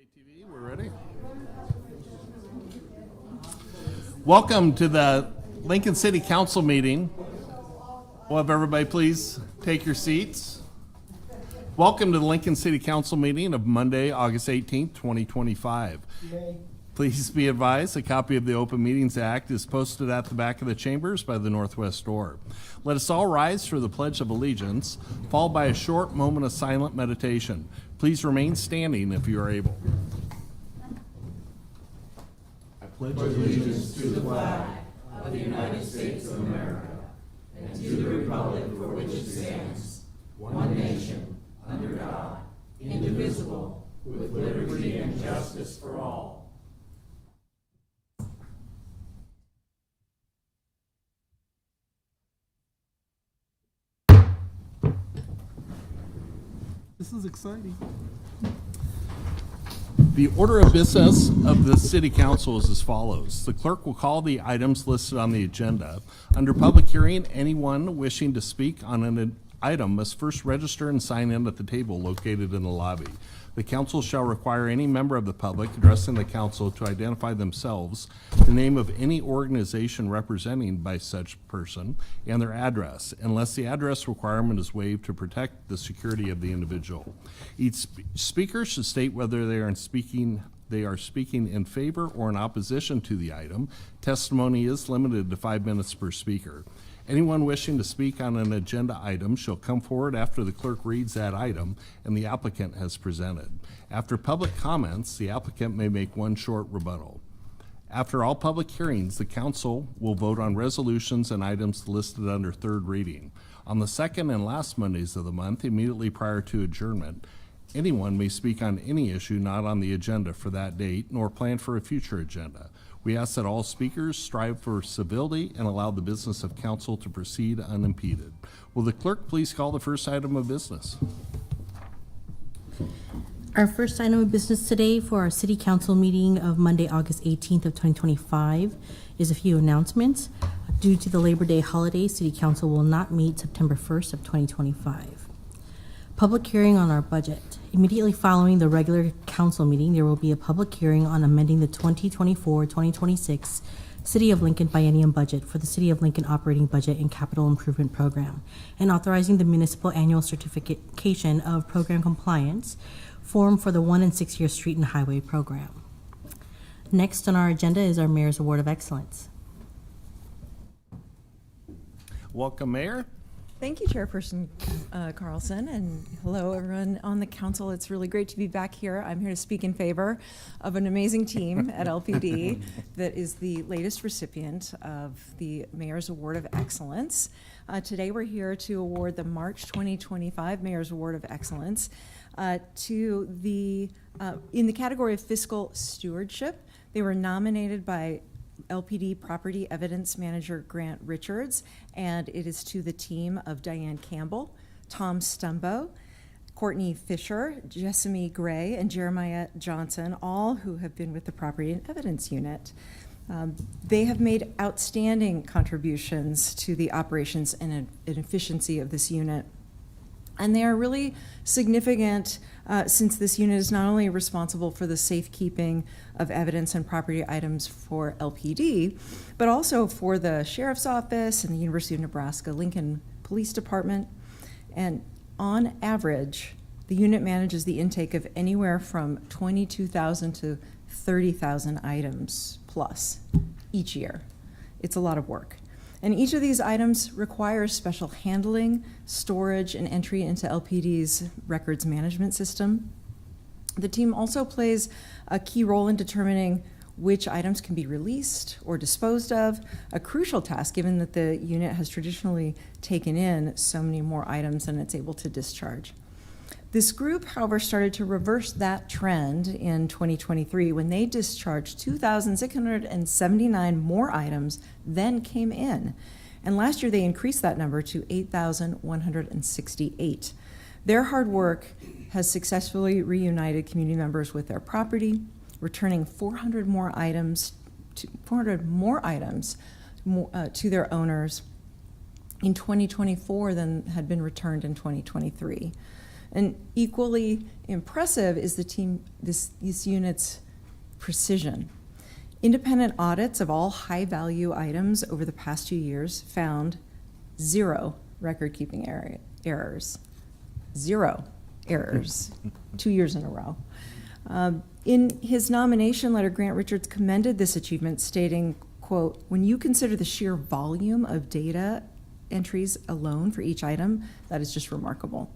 KTV, we're ready. Welcome to the Lincoln City Council meeting. We'll have everybody please take your seats. Welcome to the Lincoln City Council meeting of Monday, August 18th, 2025. Please be advised, a copy of the Open Meetings Act is posted at the back of the chambers by the northwest door. Let us all rise for the Pledge of Allegiance, followed by a short moment of silent meditation. Please remain standing if you are able. I pledge allegiance to the flag of the United States of America and to the republic for which it stands, one nation, under God, indivisible, with liberty and justice for all. This is exciting. The order of business of the City Council is as follows. The clerk will call the items listed on the agenda. Under public hearing, anyone wishing to speak on an item must first register and sign in at the table located in the lobby. The council shall require any member of the public addressing the council to identify themselves, the name of any organization representing by such person, and their address, unless the address requirement is waived to protect the security of the individual. Each speaker should state whether they are speaking in favor or in opposition to the item. Testimony is limited to 5 minutes per speaker. Anyone wishing to speak on an agenda item shall come forward after the clerk reads that item and the applicant has presented. After public comments, the applicant may make one short rebuttal. After all public hearings, the council will vote on resolutions and items listed under third reading. On the second and last Mondays of the month, immediately prior to adjournment, anyone may speak on any issue not on the agenda for that date nor planned for a future agenda. We ask that all speakers strive for civility and allow the business of council to proceed unimpeded. Will the clerk please call the first item of business? Our first item of business today for our City Council meeting of Monday, August 18th of 2025 is a few announcements. Due to the Labor Day holiday, City Council will not meet September 1st of 2025. Public hearing on our budget. Immediately following the regular council meeting, there will be a public hearing on amending the 2024-2026 City of Lincoln Biennium budget for the City of Lincoln operating budget and capital improvement program, and authorizing the municipal annual certification of program compliance form for the 1 and 6 year street and highway program. Next on our agenda is our Mayor's Award of Excellence. Welcome, Mayor. Thank you, Chairperson Carlson, and hello, everyone on the council. It's really great to be back here. I'm here to speak in favor of an amazing team at LPD that is the latest recipient of the Mayor's Award of Excellence. Today, we're here to award the March 2025 Mayor's Award of Excellence to the in the category of fiscal stewardship. They were nominated by LPD Property Evidence Manager Grant Richards, and it is to the team of Diane Campbell, Tom Stumbo, Courtney Fisher, Jessamy Gray, and Jeremiah Johnson, all who have been with the Property and Evidence Unit. They have made outstanding contributions to the operations and efficiency of this unit. And they are really significant since this unit is not only responsible for the safekeeping of evidence and property items for LPD, but also for the Sheriff's Office and the University of Nebraska-Lincoln Police Department. And on average, the unit manages the intake of anywhere from 22,000 to 30,000 items plus each year. It's a lot of work. And each of these items requires special handling, storage, and entry into LPD's records management system. The team also plays a key role in determining which items can be released or disposed of, a crucial task given that the unit has traditionally taken in so many more items than it's able to discharge. This group, however, started to reverse that trend in 2023 when they discharged 2,679 more items than came in. And last year they increased that number to 8,168. Their hard work has successfully reunited community members with their property, returning 400 more items to their owners in 2024 than had been returned in 2023. And equally impressive is this unit's precision. Independent audits of all high-value items over the past 2 years found 0 record-keeping errors. 0 errors, 2 years in a row. In his nomination letter, Grant Richards commended this achievement, stating, quote, "When you consider the sheer volume of data entries alone for each item, that is just remarkable."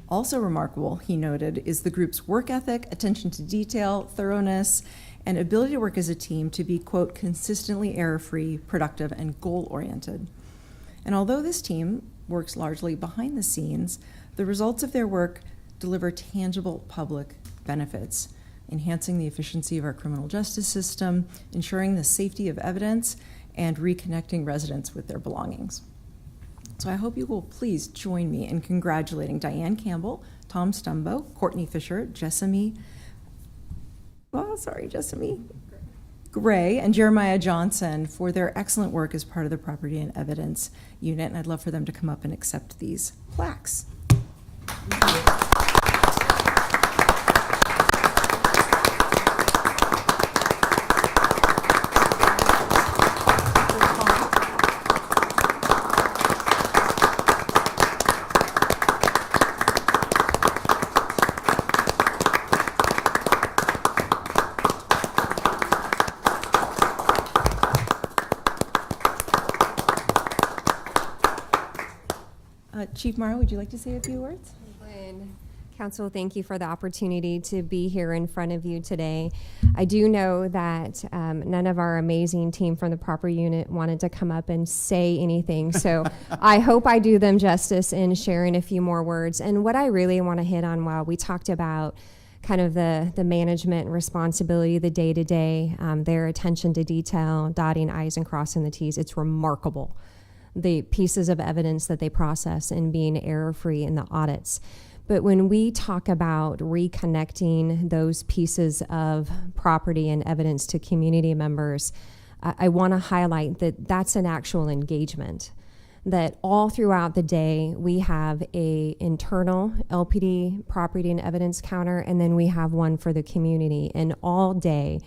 Also remarkable, he noted, is the group's work ethic, attention to detail, thoroughness, and ability to work as a team to be, quote, "consistently error-free, productive, and goal-oriented." And although this team works largely behind the scenes, the results of their work deliver tangible public benefits, enhancing the efficiency of our criminal justice system, ensuring the safety of evidence, and reconnecting residents with their belongings. So I hope you will please join me in congratulating Diane Campbell, Tom Stumbo, Courtney Fisher, Jessamy Gray, and Jeremiah Johnson for their excellent work as part of the Property and Evidence Unit, and I'd love for them to come up and accept these plaques. Chief Morrow, would you like to say a few words? Council, thank you for the opportunity to be here in front of you today. I do know that none of our amazing team from the proper unit wanted to come up and say anything, so I hope I do them justice in sharing a few more words. And what I really want to hit on while we talked about kind of the management and responsibility, the day-to-day, their attention to detail, dotting I's and crossing the T's, it's remarkable, the pieces of evidence that they process and being error-free in the audits. But when we talk about reconnecting those pieces of property and evidence to community members, I want to highlight that that's an actual engagement. That all throughout the day, we have a internal LPD property and evidence counter, and then we have one for the community. And all day,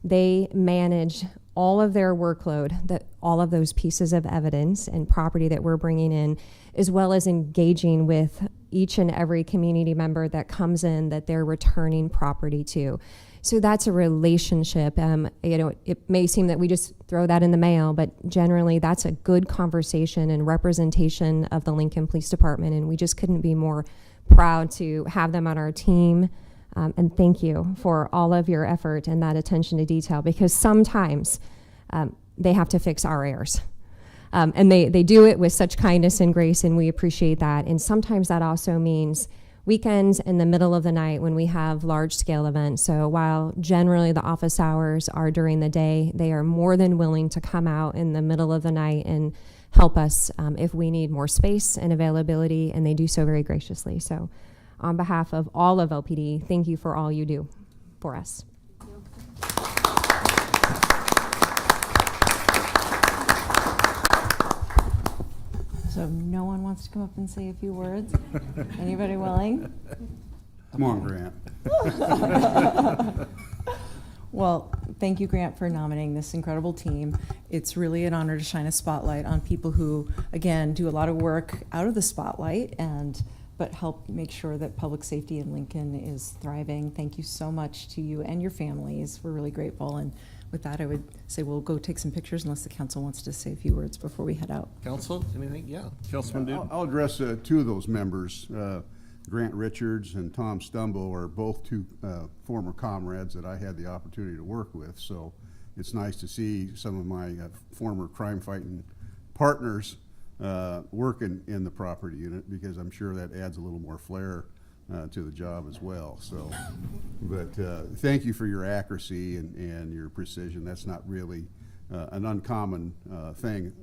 they manage all of their workload, that all of those pieces of evidence and property that we're bringing in, as well as engaging with each and every community member that comes in that they're returning property to. So that's a relationship. It may seem that we just throw that in the mail, but generally that's a good conversation and representation of the Lincoln Police Department, and we just couldn't be more proud to have them on our team. And thank you for all of your effort and that attention to detail, because sometimes they have to fix our errors. And they do it with such kindness and grace, and we appreciate that. And sometimes that also means weekends in the middle of the night when we have large-scale events. So while generally the office hours are during the day, they are more than willing to come out in the middle of the night and help us if we need more space and availability, and they do so very graciously. So on behalf of all of LPD, thank you for all you do for us. So no one wants to come up and say a few words? Anybody willing? Come on, Grant. Well, thank you, Grant, for nominating this incredible team. It's really an honor to shine a spotlight on people who, again, do a lot of work out of the spotlight but help make sure that public safety in Lincoln is thriving. Thank you so much to you and your families. We're really grateful. And with that, I would say we'll go take some pictures unless the council wants to say a few words before we head out. Council, anything? Yeah. Councilman Dude. I'll address two of those members. Grant Richards and Tom Stumbo are both two former comrades that I had the opportunity to work with. So it's nice to see some of my former crime-fighting partners working in the property unit, because I'm sure that adds a little more flair to the job as well. So, but thank you for your accuracy and your precision. That's not really an uncommon thing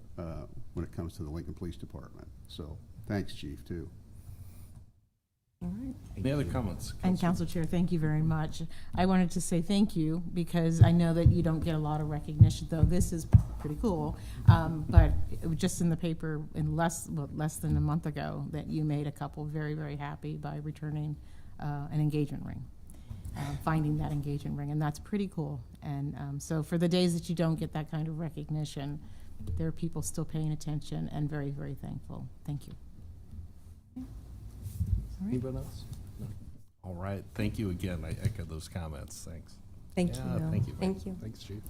when it comes to the Lincoln Police Department. So thanks, Chief, too. All right. Any other comments? And Council Chair, thank you very much. I wanted to say thank you because I know that you don't get a lot of recognition, though this is pretty cool. But it was just in the paper in less than a month ago that you made a couple very, very happy by returning an engagement ring, finding that engagement ring, and that's pretty cool. And so for the days that you don't get that kind of recognition, there are people still paying attention and very, very thankful. Thank you. Anybody else? No. All right, thank you again. I echo those comments. Thanks. Thank Yeah, you. Thank you. Thank you. Thanks, Chief.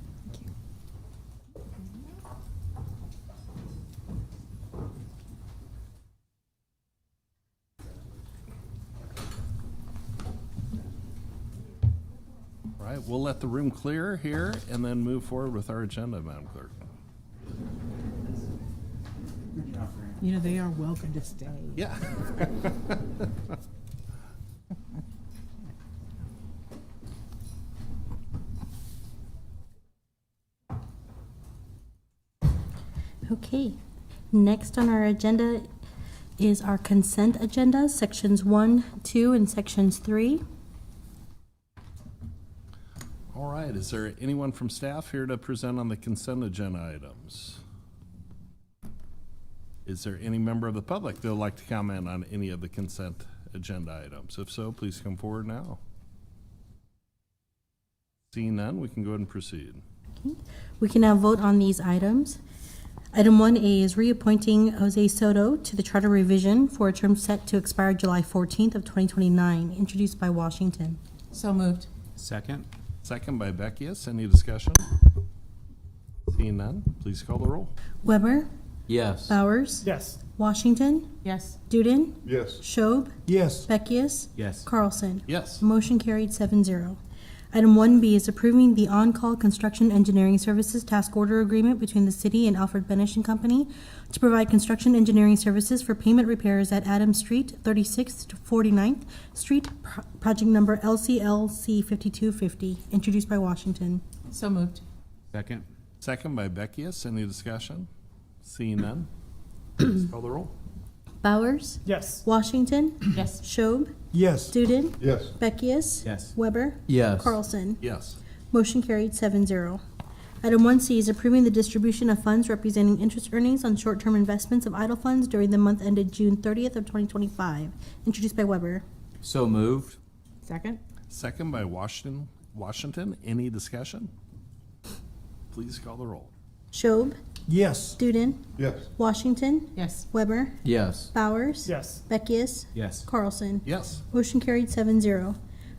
All right, we'll let the room clear here and then move forward with our agenda, Madam Clerk. You know, they are welcome to stay. Yeah. Okay, next on our agenda is our consent agenda, sections 1, 2, and sections 3. All right, is there anyone from staff here to present on the consent agenda items? Is there any member of the public that would like to comment on any of the consent agenda items? If so, please come forward now. Seeing none, we can go ahead and proceed. We can now vote on these items. Item 1A is reappointing Jose Soto to the Charter Revision for a term set to expire July 14th of 2029, introduced by Washington. So moved. Second? Second by Beckius. Any discussion? Seeing none, please call the roll. Weber, Yes. Bowers, Yes. Washington, Yes. Duden, Yes. Schob, Yes. Beckius, Yes. Carlson. Yes. Motion carried 7-0. Item 1B is approving the on-call construction engineering services task order agreement between the city and Alfred Benish and Company to provide construction engineering services for pavement repairs at Adams Street, 36th to 49th Street, project number LCLC 5250, introduced by Washington. So moved. Second? Second by Beckius. Any discussion? Seeing none, please call the roll. Bowers, Yes. Washington, Yes. Schob, Yes. Duden, Yes. Beckius, Yes. Weber, Yes. Carlson. Yes. Motion carried 7-0. Item 1C is approving the distribution of funds representing interest earnings on short-term investments of idle funds during the month ended June 30th of 2025, introduced by Weber. So moved? Second? Second by Washington. Any discussion? Please call the roll. Schob, Yes. Duden, Yes. Washington, Yes. Weber, Yes. Bowers, Yes. Beckius, Yes. Carlson. Yes. Motion carried 7-0.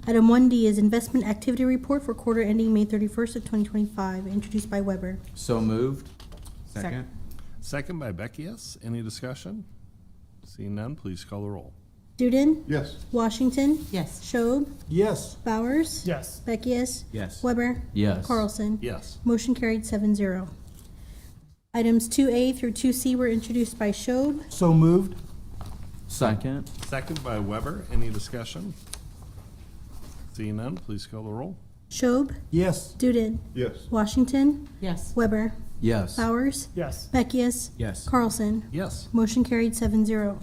Item 1D is investment activity report for quarter ending May 31st of 2025, introduced by Weber. So moved? Second. Second by Beckius. Any discussion? Seeing none, please call the roll. Duden, Yes. Washington, Yes. Schob, Yes. Bowers, Yes. Beckius, Yes. Weber, Yes. Carlson. Yes. Motion carried 7-0. Items 2A through 2C were introduced by Schob. So moved. Second? Second by Weber. Any discussion? Seeing none, please call the roll. Schob, Yes. Duden, Yes. Washington, Yes. Weber, Yes. Bowers, Yes. Beckius, Yes. Carlson. Yes. Motion carried 7-0.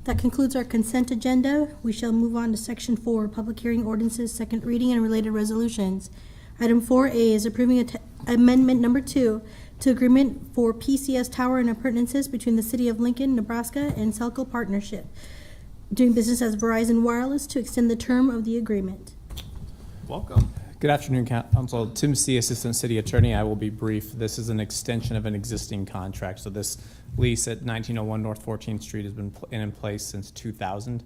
That concludes our consent agenda. We shall move on to Section 4, Public Hearing Ordinances, Second Reading and Related Resolutions. Item 4A is approving amendment number 2 to agreement for PCS Tower and appurtenances between the City of Lincoln, Nebraska and Selco Partnership, doing business as Verizon Wireless, to extend the term of the agreement. Welcome. Good afternoon, Council. Tim C., Assistant City Attorney. I will be brief. This is an extension of an existing contract. So this lease at 1901 North 14th Street has been in place since 2000.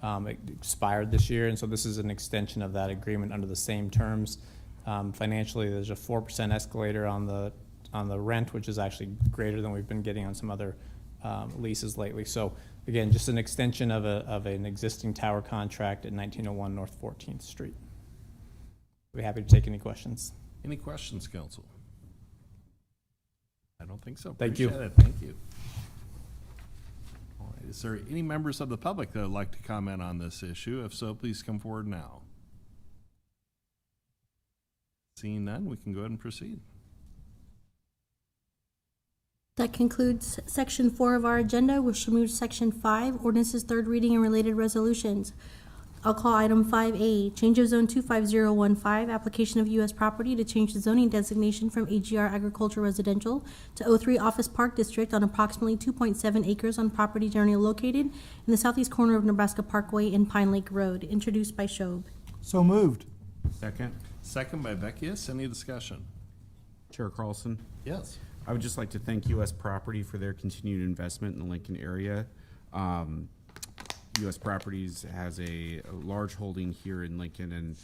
It expired this year, and so this is an extension of that agreement under the same terms. Financially, there's a 4% escalator on the rent, which is actually greater than we've been getting on some other leases lately. So again, just an extension of an existing tower contract at 1901 North 14th Street. We're happy to take any questions. Any questions, council? I don't think so. Thank you. Appreciate it. Thank you. All right. Is there any members of the public that would like to comment on this issue? If so, please come forward now. Seeing none, we can go ahead and proceed. That concludes section 4 of our agenda. We shall move to section 5, ordinances, third reading and related resolutions. I'll call item 5A, change of zone 25015, application of U.S. property to change the zoning designation from AGR Agriculture Residential to O3 Office Park District on approximately 2.7 acres on property generally located in the southeast corner of Nebraska Parkway and Pine Lake Road, introduced by Shob. So moved. Second. Second by Beckius. Any discussion? Chair Carlson, Yes. I would just like to thank U.S. Property for their continued investment in the Lincoln area. U.S. Properties has a large holding here in Lincoln, and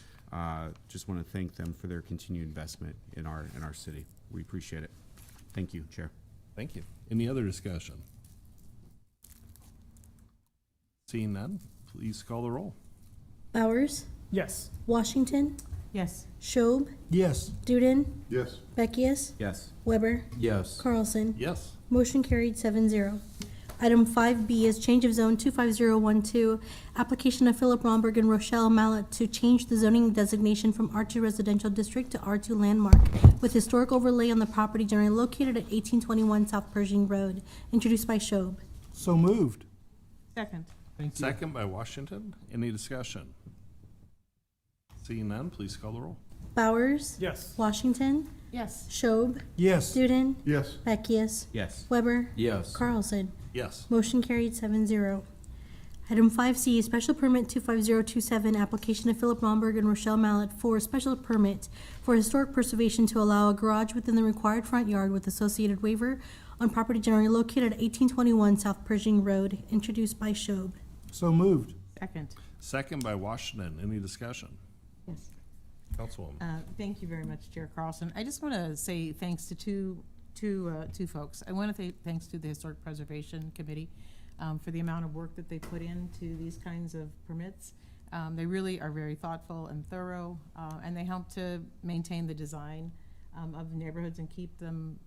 just want to thank them for their continued investment in our city. We appreciate it. Thank you, Chair. Thank you. Any other discussion? Seeing none, please call the roll. Bowers, Yes. Washington, Yes. Shob, Yes. Duden, Yes. Beckius, Yes. Weber, Yes. Carlson. Yes. Motion carried 7-0. Item 5B is change of zone 25012, application of Philip Romberg and Rochelle Mallet to change the zoning designation from R2 Residential District to R2 Landmark with historic overlay on the property generally located at 1821 South Pershing Road, introduced by Shob. So moved. Second. Second by Washington. Any discussion? Seeing none, please call the roll. Bowers, Yes. Washington, Yes. Shob, Yes. Duden, Yes. Beckius, Yes. Weber, Yes. Carlson. Yes. Motion carried 7-0. Item 5C, special permit 25027, application of Philip Romberg and Rochelle Mallet for a special permit for historic preservation to allow a garage within the required front yard with associated waiver on property generally located at 1821 South Pershing Road, introduced by Shob. So moved. Second. Second by Washington. Any discussion? Yes. Councilwoman. Thank you very much, Chair Carlson. I just want to say thanks to two folks. I want to say thanks to the Historic Preservation Committee for the amount of work that they put into these kinds of permits. They really are very thoughtful and thorough, and they help to maintain the design of neighborhoods and keep them,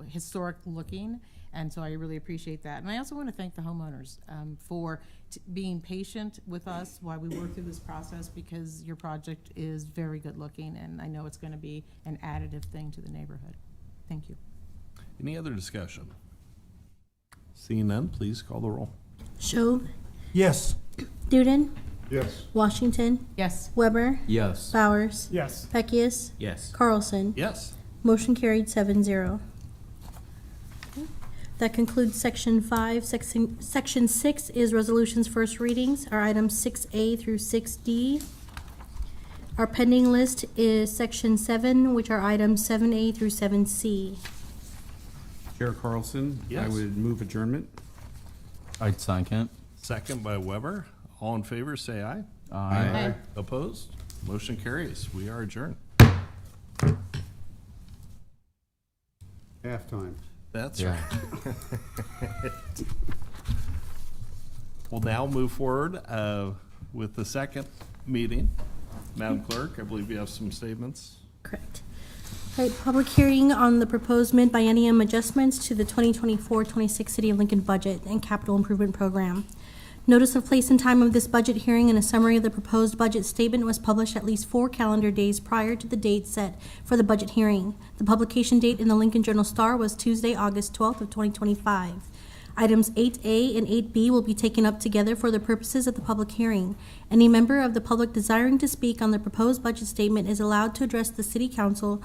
historic looking. And so I really appreciate that. And I also want to thank the homeowners for being patient with us while we work through this process, because your project is very good looking, and I know it's going to be an additive thing to the neighborhood. Thank you. Any other discussion? Seeing none, please call the roll. Shob, Yes. Duden, Yes. Washington, Yes. Weber, Yes. Bowers, Yes. Beckius, Yes. Carlson. Yes. Motion carried 7-0. That concludes section 5. Section 6 is resolutions first readings, our items 6A through 6D. Our pending list is section 7, which are items 7A through 7C. Chair Carlson, I Yes. would move adjournment. I'd second. Second by Weber. All in favor, say aye. Aye. Opposed? Motion carries. We are adjourned. Halftime. That's Yeah. right. We'll now move forward with the second meeting. Madam Clerk, I believe you have some statements. Correct. All right, public hearing on the proposed mid-biennium adjustments to the 2024-26 City of Lincoln budget and capital improvement program. Notice of place and time of this budget hearing and a summary of the proposed budget statement was published at least 4 calendar days prior to the date set for the budget hearing. The publication date in the Lincoln Journal-Star was Tuesday, August 12th of 2025. Items 8A and 8B will be taken up together for the purposes of the public hearing. Any member of the public desiring to speak on the proposed budget statement is allowed to address the City Council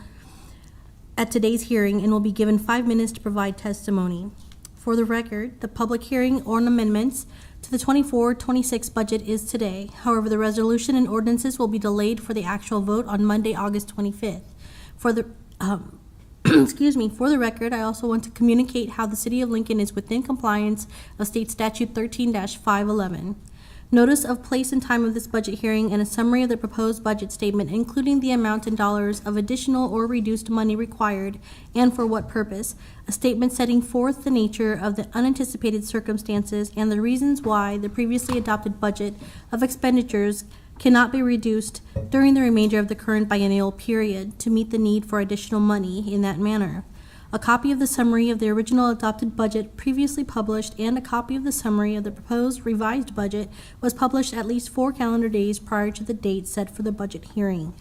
at today's hearing and will be given 5 minutes to provide testimony. For the record, the public hearing on amendments to the 24-26 budget is today. However, the resolution and ordinances will be delayed for the actual vote on Monday, August 25th. For the for the record, I also want to communicate how the City of Lincoln is within compliance of State Statute 13-511. Notice of place and time of this budget hearing and a summary of the proposed budget statement, including the amount in dollars of additional or reduced money required and for what purpose, a statement setting forth the nature of the unanticipated circumstances and the reasons why the previously adopted budget of expenditures cannot be reduced during the remainder of the current biennial period to meet the need for additional money in that manner. A copy of the summary of the original adopted budget previously published and a copy of the summary of the proposed revised budget was published at least 4 calendar days prior to the date set for the budget hearing.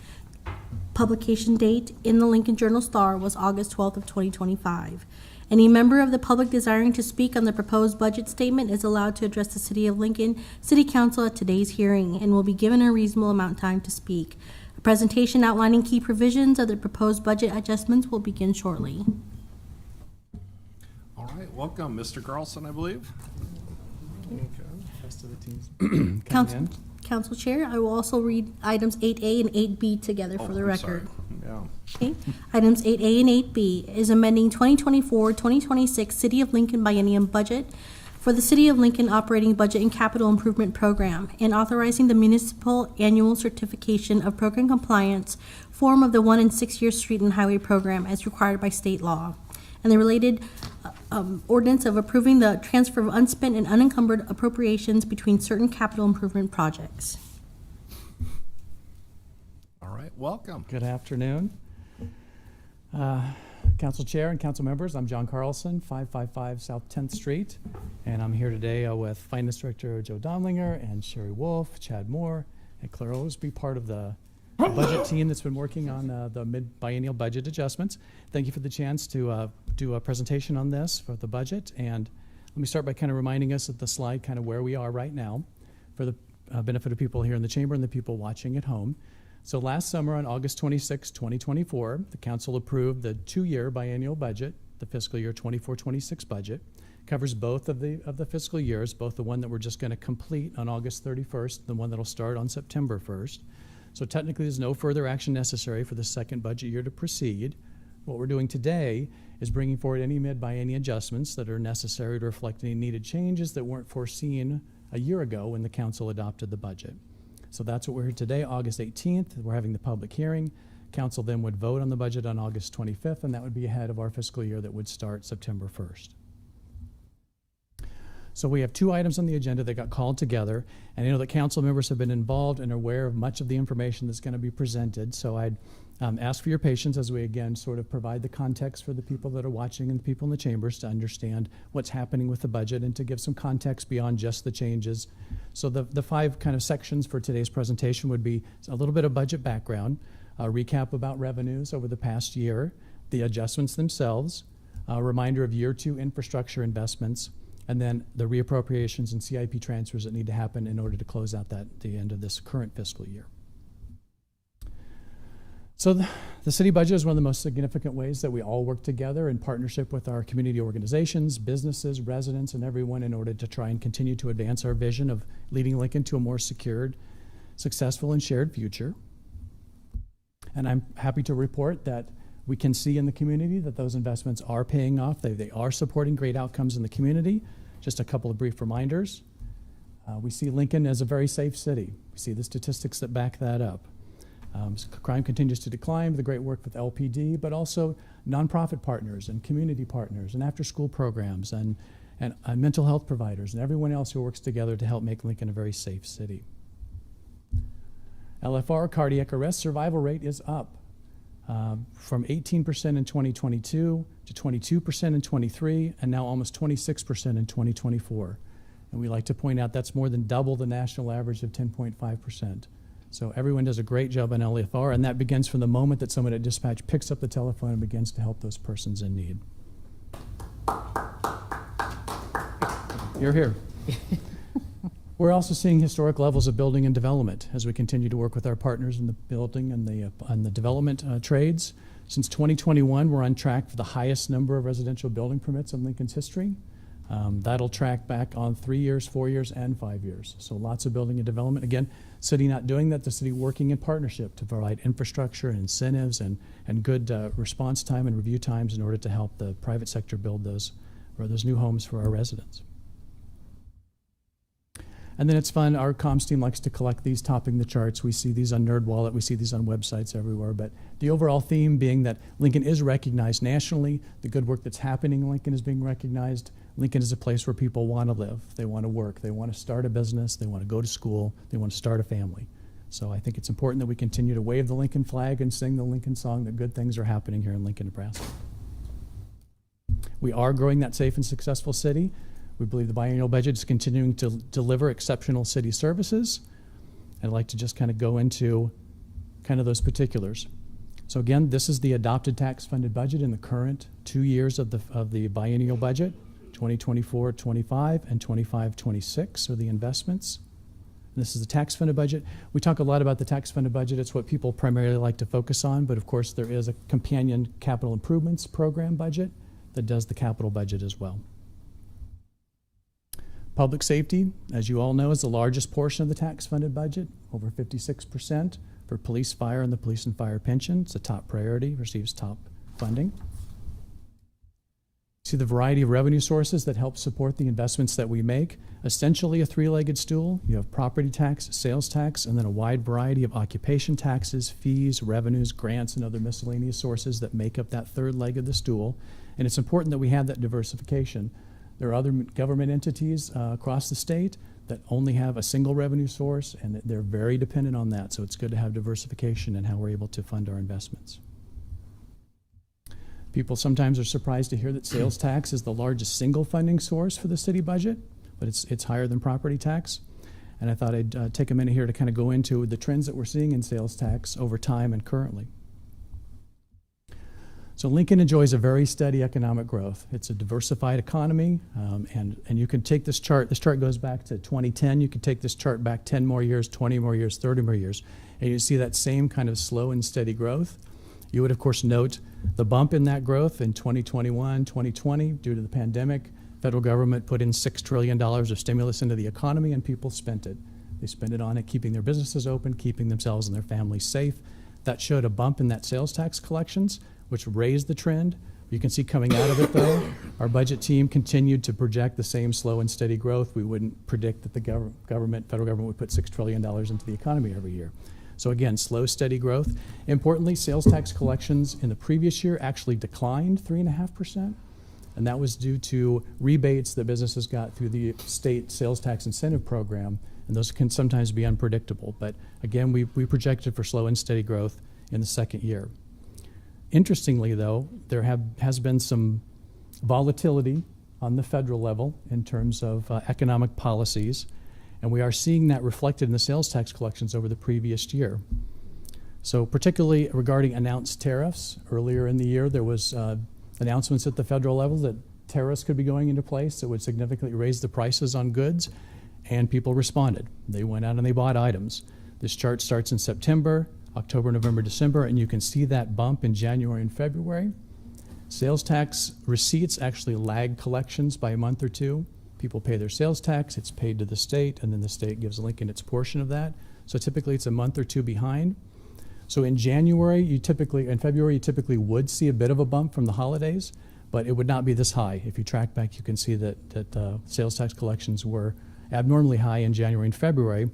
Publication date in the Lincoln Journal-Star was August 12th of 2025. Any member of the public desiring to speak on the proposed budget statement is allowed to address the City of Lincoln City Council at today's hearing and will be given a reasonable amount of time to speak. A presentation outlining key provisions of the proposed budget adjustments will begin shortly. All right, welcome, Mr. Carlson, I believe. Rest of the teams coming Council, in. Council Chair, I will also read items 8A and 8B together for the I'm sorry. record. Yeah. Okay. Items 8A and 8B is amending 2024-2026 City of Lincoln Biennium Budget for the City of Lincoln Operating Budget and Capital Improvement Program and authorizing the municipal annual certification of program compliance form of the 1 and 6 year street and highway program as required by state law, and the related ordinance of approving the transfer of unspent and unencumbered appropriations between certain capital improvement projects. All right, welcome. Good afternoon. Council Chair and council members, I'm John Carlson, 555 South 10th Street, and I'm here today with Finance Director Joe Donlinger and Sherry Wolf, Chad Moore, and Claire Osby, part of the budget team that's been working on the mid-biennial budget adjustments. Thank you for the chance to do a presentation on this for the budget, and let me start by kind of reminding us at the slide kind of where we are right now for the benefit of people here in the chamber and the people watching at home. So last summer on August 26, 2024, the council approved the 2-year biennial budget, the fiscal year 24-26 budget. Covers both of the fiscal years, both the one that we're just going to complete on August 31st, the one that'll start on September 1st. So technically, there's no further action necessary for the second budget year to proceed. What we're doing today is bringing forward any mid-biennial adjustments that are necessary to reflect any needed changes that weren't foreseen a year ago when the council adopted the budget. So that's what we're here today, August 18th. We're having the public hearing. Council then would vote on the budget on August 25th, and that would be ahead of our fiscal year that would start September 1st. So we have 2 items on the agenda that got called together, and I know that council members have been involved and are aware of much of the information that's going to be presented. So I'd ask for your patience as we again sort of provide the context for the people that are watching and the people in the chambers to understand what's happening with the budget and to give some context beyond just the changes. So the 5 kind of sections for today's presentation would be a little bit of budget background, a recap about revenues over the past year, the adjustments themselves, a reminder of year 2 infrastructure investments, and then the reappropriations and CIP transfers that need to happen in order to close out the end of this current fiscal year. So the city budget is one of the most significant ways that we all work together in partnership with our community organizations, businesses, residents, and everyone in order to try and continue to advance our vision of leading Lincoln to a more secured, successful, and shared future. And I'm happy to report that we can see in the community that those investments are paying off. They are supporting great outcomes in the community. Just a couple of brief reminders. We see Lincoln as a very safe city. We see the statistics that back that up. Crime continues to decline with the great work with LPD, but also nonprofit partners and community partners and after-school programs and mental health providers and everyone else who works together to help make Lincoln a very safe city. LFR, cardiac arrest survival rate, is up from 18% in 2022 to 22% in 23, and now almost 26% in 2024. And we like to point out that's more than double the national average of 10.5%. So everyone does a great job on LFR, and that begins from the moment that someone at dispatch picks up the telephone and begins to help those persons in need. You're here. We're also seeing historic levels of building and development as we continue to work with our partners in the building and the development trades. Since 2021, we're on track for the highest number of residential building permits in Lincoln's history. That'll track back on 3 years, 4 years, and 5 years. So lots of building and development. Again, city not doing that, the city working in partnership to provide infrastructure and incentives and good response time and review times in order to help the private sector build those new homes for our residents. And then it's fun, our comms team likes to collect these topping the charts. We see these on NerdWallet, we see these on websites everywhere, but the overall theme being that Lincoln is recognized nationally, the good work that's happening in Lincoln is being recognized. Lincoln is a place where people want to live, they want to work, they want to start a business, they want to go to school, they want to start a family. So I think it's important that we continue to wave the Lincoln flag and sing the Lincoln song that good things are happening here in Lincoln, Nebraska. We are growing that safe and successful city. We believe the biennial budget is continuing to deliver exceptional city services. I'd like to just kind of go into kind of those particulars. So again, this is the adopted tax-funded budget in the current 2 years of the biennial budget, 2024-25 and 25-26 are the investments. And this is the tax-funded budget. We talk a lot about the tax-funded budget. It's what people primarily like to focus on, but of course there is a companion capital improvements program budget that does the capital budget as well. Public safety, as you all know, is the largest portion of the tax-funded budget, over 56% for police, fire, and the police and fire pension. It's a top priority, receives top funding. See the variety of revenue sources that help support the investments that we make. Essentially a three-legged stool. You have property tax, sales tax, and then a wide variety of occupation taxes, fees, revenues, grants, and other miscellaneous sources that make up that third leg of the stool. And it's important that we have that diversification. There are other government entities across the state that only have a single revenue source, and they're very dependent on that. So it's good to have diversification in how we're able to fund our investments. People sometimes are surprised to hear that sales tax is the largest single funding source for the city budget, but it's higher than property tax. And I thought I'd take a minute here to kind of go into the trends that we're seeing in sales tax over time and currently. So Lincoln enjoys a very steady economic growth. It's a diversified economy, and you can take this chart goes back to 2010. You can take this chart back 10 more years, 20 more years, 30 more years, and you see that same kind of slow and steady growth. You would, of course, note the bump in that growth in 2021, 2020 due to the pandemic. Federal government put in $6 trillion of stimulus into the economy, and people spent it. They spent it on it, keeping their businesses open, keeping themselves and their families safe. That showed a bump in that sales tax collections, which raised the trend. You can see coming out of it, though, our budget team continued to project the same slow and steady growth. We wouldn't predict that the federal government would put $6 trillion into the economy every year. So again, slow, steady growth. Importantly, sales tax collections in the previous year actually declined 3.5%, and that was due to rebates that businesses got through the state sales tax incentive program, and those can sometimes be unpredictable. But again, we projected for slow and steady growth in the second year. Interestingly, though, there has been some volatility on the federal level in terms of economic policies, and we are seeing that reflected in the sales tax collections over the previous year. So particularly regarding announced tariffs, earlier in the year there was announcements at the federal level that tariffs could be going into place that would significantly raise the prices on goods, and people responded. They went out and they bought items. This chart starts in September, October, November, December, and you can see that bump in January and February. Sales tax receipts actually lag collections by a month or two. People pay their sales tax, it's paid to the state, and then the state gives Lincoln its portion of that. So typically it's a month or two behind. So in February, you typically would see a bit of a bump from the holidays, but it would not be this high. If you track back, you can see that sales tax collections were abnormally high in January and February.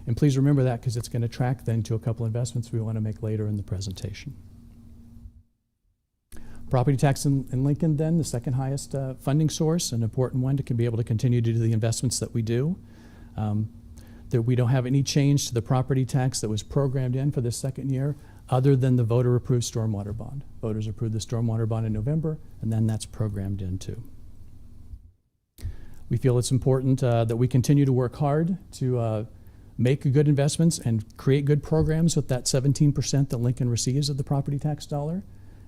And please remember that because it's going to track then to a couple investments we want to make later in the presentation. Property tax in Lincoln then, the second highest funding source, an important one to be able to continue to do the investments that we do. That we don't have any change to the property tax that was programmed in for this second year other than the voter-approved stormwater bond. Voters approved the stormwater bond in November, and then that's programmed in too. We feel it's important that we continue to work hard to make good investments and create good programs with that 17% that Lincoln receives of the property tax dollar.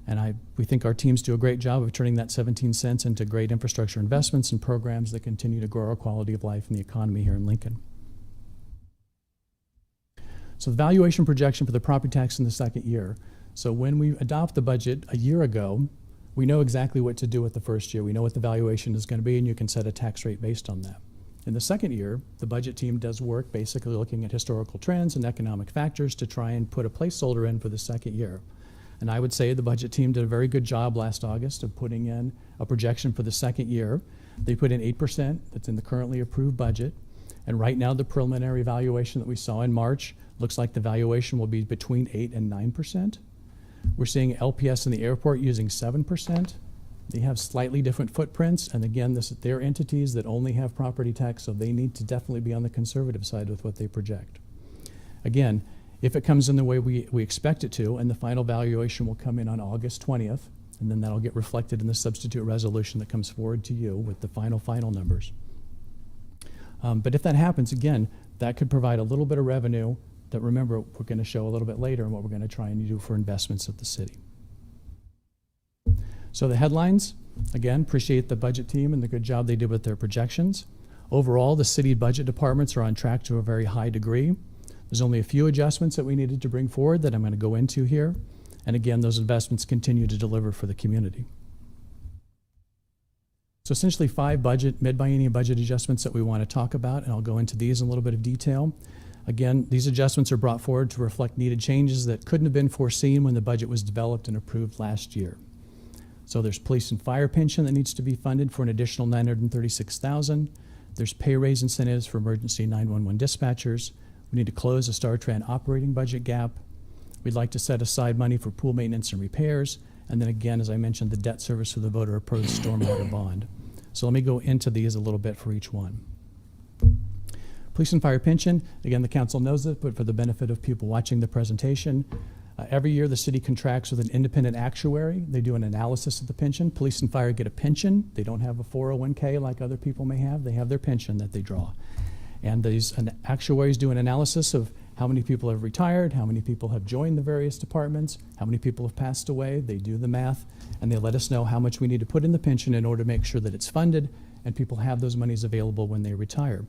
And we think our teams do a great job of turning that 17 cents into great infrastructure investments and programs that continue to grow our quality of life in the economy here in Lincoln. So the valuation projection for the property tax in the second year. So when we adopt the budget a year ago, we know exactly what to do with the first year. We know what the valuation is going to be, and you can set a tax rate based on that. In the second year, the budget team does work basically looking at historical trends and economic factors to try and put a placeholder in for the second year. And I would say the budget team did a very good job last August of putting in a projection for the second year. They put in 8%, that's in the currently approved budget. And right now the preliminary valuation that we saw in March looks like the valuation will be between 8 and 9%. We're seeing LPS in the airport using 7%. They have slightly different footprints, and again, they're entities that only have property tax, so they need to definitely be on the conservative side with what they project. Again, if it comes in the way we expect it to, and the final valuation will come in on August 20th, and then that'll get reflected in the substitute resolution that comes forward to you with the final numbers. But if that happens, again, that could provide a little bit of revenue that remember, we're going to show a little bit later and what we're going to try and do for investments of the city. So the headlines, again, appreciate the budget team and the good job they did with their projections. Overall, the city budget departments are on track to a very high degree. There's only a few adjustments that we needed to bring forward that I'm going to go into here. And again, those investments continue to deliver for the community. So essentially 5 mid-biennium budget adjustments that we want to talk about, and I'll go into these in a little bit of detail. Again, these adjustments are brought forward to reflect needed changes that couldn't have been foreseen when the budget was developed and approved last year. So there's police and fire pension that needs to be funded for an additional $936,000. There's pay raise incentives for emergency 911 dispatchers. We need to close the StarTran operating budget gap. We'd like to set aside money for pool maintenance and repairs. And then again, as I mentioned, the debt service for the voter approved stormwater bond. So let me go into these a little bit for each one. Police and fire pension, again, the council knows it, but for the benefit of people watching the presentation, every year the city contracts with an independent actuary. They do an analysis of the pension. Police and fire get a pension. They don't have a 401k like other people may have. They have their pension that they draw. And these actuaries do an analysis of how many people have retired, how many people have joined the various departments, how many people have passed away. They do the math, and they let us know how much we need to put in the pension in order to make sure that it's funded and people have those monies available when they retire.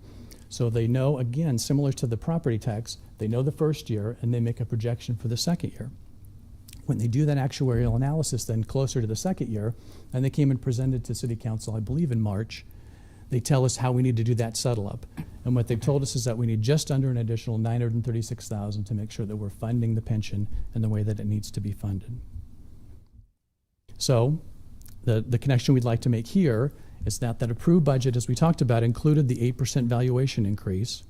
So they know, again, similar to the property tax, they know the first year and they make a projection for the second year. When they do that actuarial analysis then closer to the second year, and they came and presented to City Council, I believe in March, they tell us how we need to do that settle up. And what they've told us is that we need just under an additional $936,000 to make sure that we're funding the pension in the way that it needs to be funded. So the connection we'd like to make here is that approved budget, as we talked about, included the 8% valuation increase.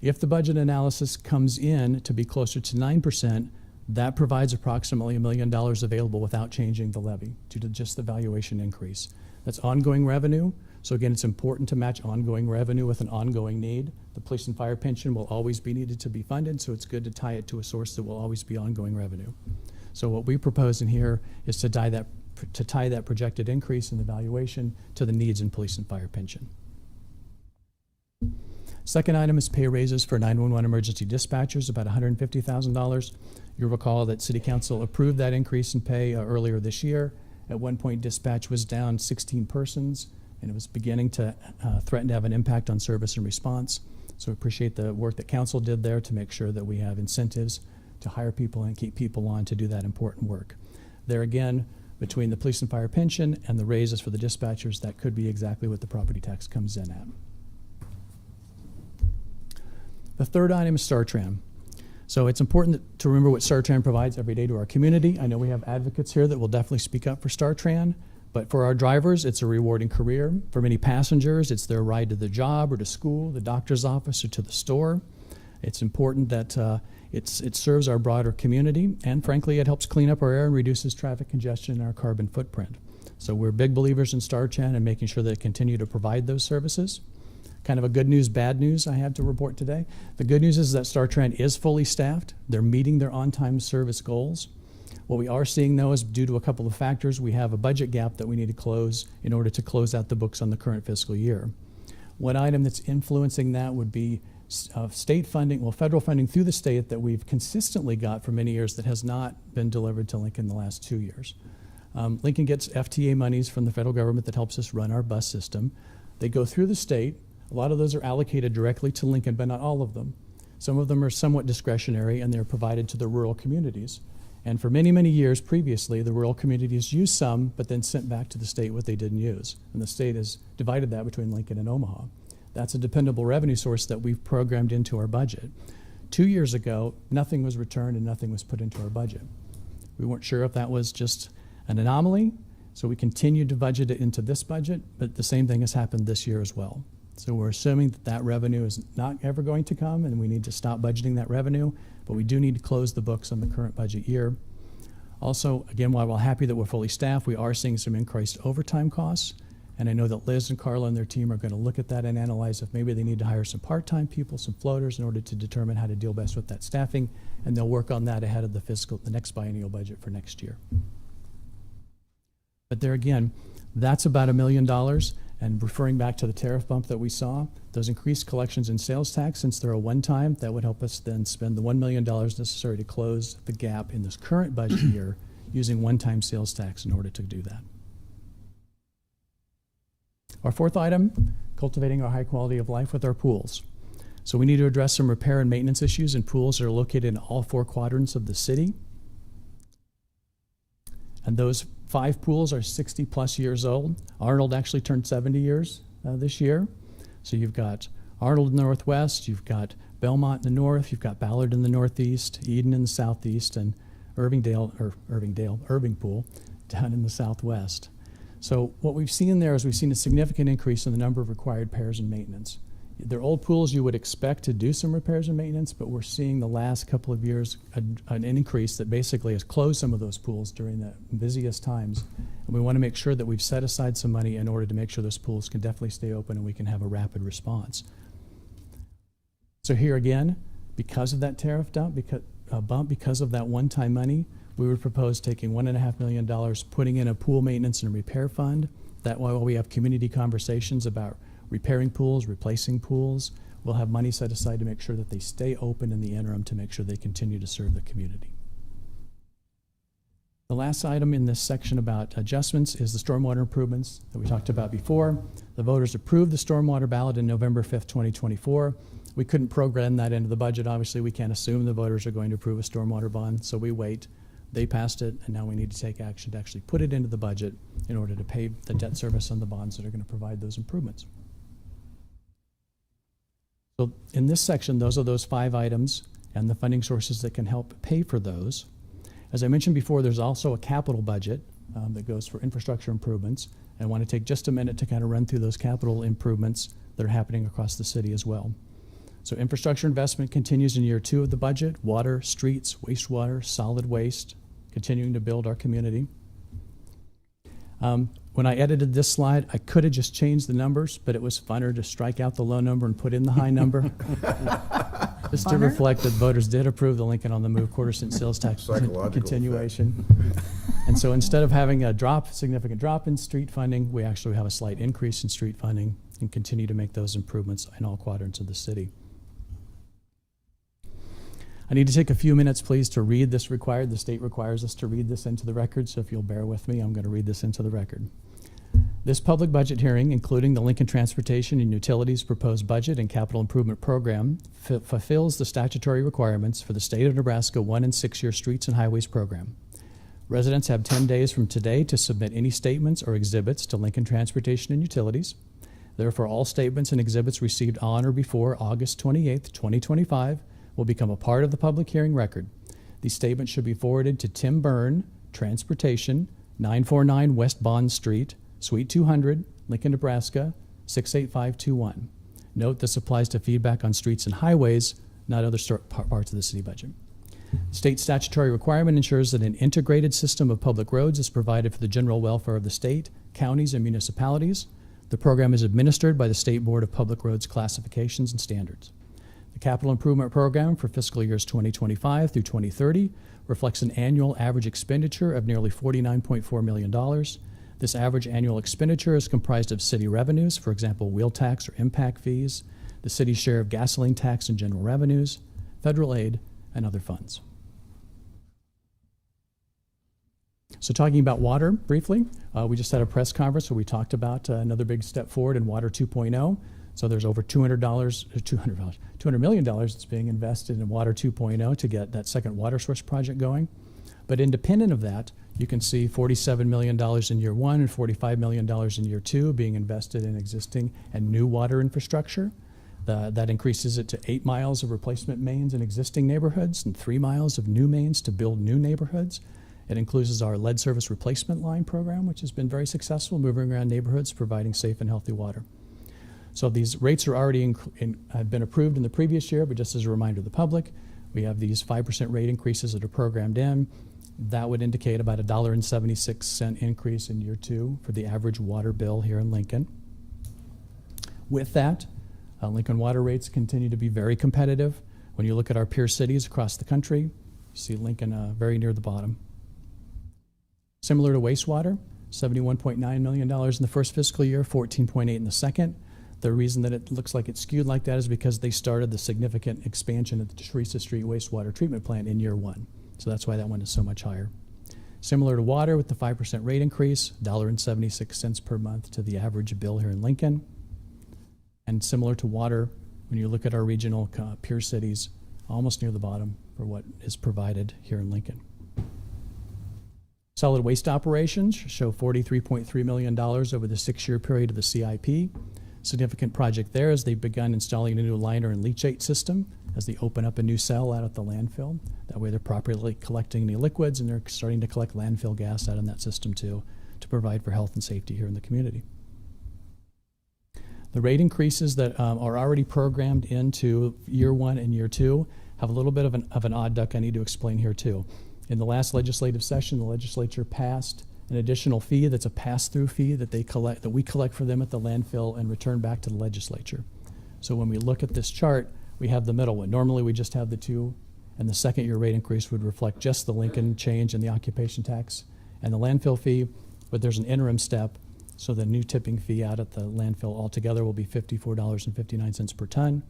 If the budget analysis comes in to be closer to 9%, that provides approximately $1 million available without changing the levy due to just the valuation increase. That's ongoing revenue. So again, it's important to match ongoing revenue with an ongoing need. The police and fire pension will always be needed to be funded, so it's good to tie it to a source that will always be ongoing revenue. So what we propose in here is to tie that projected increase in the valuation to the needs in police and fire pension. Second item is pay raises for 911 emergency dispatchers, about $150,000. You'll recall that City Council approved that increase in pay earlier this year. At one point, dispatch was down 16 persons, and it was beginning to threaten to have an impact on service and response. So appreciate the work that council did there to make sure that we have incentives to hire people and keep people on to do that important work. There again, between the police and fire pension and the raises for the dispatchers, that could be exactly what the property tax comes in at. The third item is StarTran. So it's important to remember what StarTran provides every day to our community. I know we have advocates here that will definitely speak up for StarTran, but for our drivers, it's a rewarding career. For many passengers, it's their ride to the job or to school, the doctor's office, or to the store. It's important that it serves our broader community, and frankly, it helps clean up our air and reduces traffic congestion and our carbon footprint. So we're big believers in StarTran and making sure that it continue to provide those services. Kind of a good news, bad news I have to report today. The good news is that StarTran is fully staffed. They're meeting their on-time service goals. What we are seeing, though, is due to a couple of factors, we have a budget gap that we need to close in order to close out the books on the current fiscal year. One item that's influencing that would be state funding, well, federal funding through the state that we've consistently got for many years that has not been delivered to Lincoln the last 2 years. Lincoln gets FTA monies from the federal government that helps us run our bus system. They go through the state. A lot of those are allocated directly to Lincoln, but not all of them. Some of them are somewhat discretionary, and they're provided to the rural communities. And for many, many years previously, the rural communities used some, but then sent back to the state what they didn't use. And the state has divided that between Lincoln and Omaha. That's a dependable revenue source that we've programmed into our budget. 2 years ago, nothing was returned and nothing was put into our budget. We weren't sure if that was just an anomaly, so we continued to budget it into this budget, but the same thing has happened this year as well. So we're assuming that that revenue is not ever going to come, and we need to stop budgeting that revenue, but we do need to close the books on the current budget year. Also, again, while we're happy that we're fully staffed, we are seeing some increased overtime costs, and I know that Liz and Carla and their team are going to look at that and analyze if maybe they need to hire some part-time people, some floaters, in order to determine how to deal best with that staffing, and they'll work on that ahead of the next biennial budget for next year. But there again, that's about $1 million. And referring back to the tariff bump that we saw, Those increased collections and sales tax, since they're a one-time, that would help us then spend the $1 million necessary to close the gap in this current budget year using one-time sales tax in order to do that. Our fourth item, cultivating our high quality of life with our pools. So we need to address some repair and maintenance issues in pools that are located in all 4 quadrants of the city. And those 5 pools are 60 plus years old. Arnold actually turned 70 years this year. So you've got Arnold in the northwest, you've got Belmont in the north, you've got Ballard in the northeast, Eden in the southeast, and Irving Pool down in the southwest. So what we've seen there is we've seen a significant increase in the number of required repairs and maintenance. They're old pools, you would expect to do some repairs and maintenance, but we're seeing the last couple of years an increase that basically has closed some of those pools during the busiest times. And we want to make sure that we've set aside some money in order to make sure those pools can definitely stay open and we can have a rapid response. So here again, because of that tariff bump, because of that one-time money, we would propose taking $1.5 million, putting in a pool maintenance and repair fund. That way, while we have community conversations about repairing pools, replacing pools, we'll have money set aside to make sure that they stay open in the interim to make sure they continue to serve the community. The last item in this section about adjustments is the stormwater improvements that we talked about before. The voters approved the stormwater ballot in November 5th, 2024. We couldn't program that into the budget. Obviously, we can't assume the voters are going to approve a stormwater bond, so we wait. They passed it, and now we need to take action to actually put it into the budget in order to pay the debt service on the bonds that are going to provide those improvements. So in this section, those are those 5 items and the funding sources that can help pay for those. As I mentioned before, there's also a capital budget that goes for infrastructure improvements. I want to take just a minute to kind of run through those capital improvements that are happening across the city as well. So infrastructure investment continues in year 2 of the budget: water, streets, wastewater, solid waste, continuing to build our community. When I edited this slide, I could have just changed the numbers, but it was funner to strike out the low number and put in the high number. Just to reflect that voters did approve the Lincoln on the Move quarter-cent sales tax continuation. And so instead of having a significant drop in street funding, we actually have a slight increase in street funding and continue to make those improvements in all quadrants of the city. I need to take a few minutes, please, to read this required. The state requires us to read this into the record, so if you'll bear with me, I'm going to read this into the record. This public budget hearing, including the Lincoln Transportation and Utilities Proposed Budget and Capital Improvement Program, fulfills the statutory requirements for the State of Nebraska 1- and 6-year Streets and Highways Program. Residents have 10 days from today to submit any statements or exhibits to Lincoln Transportation and Utilities. Therefore, all statements and exhibits received on or before August 28th, 2025 will become a part of the public hearing record. These statements should be forwarded to Tim Byrne, Transportation, 949 West Bond Street, Suite 200, Lincoln, Nebraska, 68521. Note this applies to feedback on streets and highways, not other parts of the city budget. State statutory requirement ensures that an integrated system of public roads is provided for the general welfare of the state, counties, and municipalities. The program is administered by the State Board of Public Roads Classifications and Standards. The Capital Improvement Program for fiscal years 2025 through 2030 reflects an annual average expenditure of nearly $49.4 million. This average annual expenditure is comprised of city revenues, for example, wheel tax or impact fees, the city's share of gasoline tax and general revenues, federal aid, and other funds. So talking about water briefly, we just had a press conference where we talked about another big step forward in Water 2.0. So there's over $200 million that's being invested in Water 2.0 to get that second water source project going. But independent of that, you can see $47 million in year 1 and $45 million in year 2 being invested in existing and new water infrastructure. That increases it to 8 miles of replacement mains in existing neighborhoods and 3 miles of new mains to build new neighborhoods. It includes our lead service replacement line program, which has been very successful, moving around neighborhoods, providing safe and healthy water. So these rates are already have been approved in the previous year, but just as a reminder to the public, we have these 5% rate increases that are programmed in. That would indicate about $1.76 increase in year 2 for the average water bill here in Lincoln. With that, Lincoln water rates continue to be very competitive. When you look at our peer cities across the country, you see Lincoln very near the bottom. Similar to wastewater, $71.9 million in the first fiscal year, $14.8 in the second. The reason that it looks like it's skewed like that is because they started the significant expansion of the Teresa Street wastewater treatment plant in year 1. So that's why that one is so much higher. Similar to water with the 5% rate increase, $1.76 per month to the average bill here in Lincoln. And similar to water, when you look at our regional peer cities, almost near the bottom for what is provided here in Lincoln. Solid waste operations show $43.3 million over the 6-year period of the CIP. Significant project there is they've begun installing a new liner and leachate system as they open up a new cell out at the landfill. That way they're properly collecting the liquids, and they're starting to collect landfill gas out in that system too, to provide for health and safety here in the community. The rate increases that are already programmed into year 1 and year 2 have a little bit of an odd duck I need to explain here too. In the last legislative session, the legislature passed an additional fee that's a pass-through fee that we collect for them at the landfill and return back to the legislature. So when we look at this chart, we have the middle one. Normally we just have the 2, and the second year rate increase would reflect just the Lincoln change in the occupation tax and the landfill fee, but there's an interim step. So the new tipping fee out at the landfill altogether will be $54.59 per ton.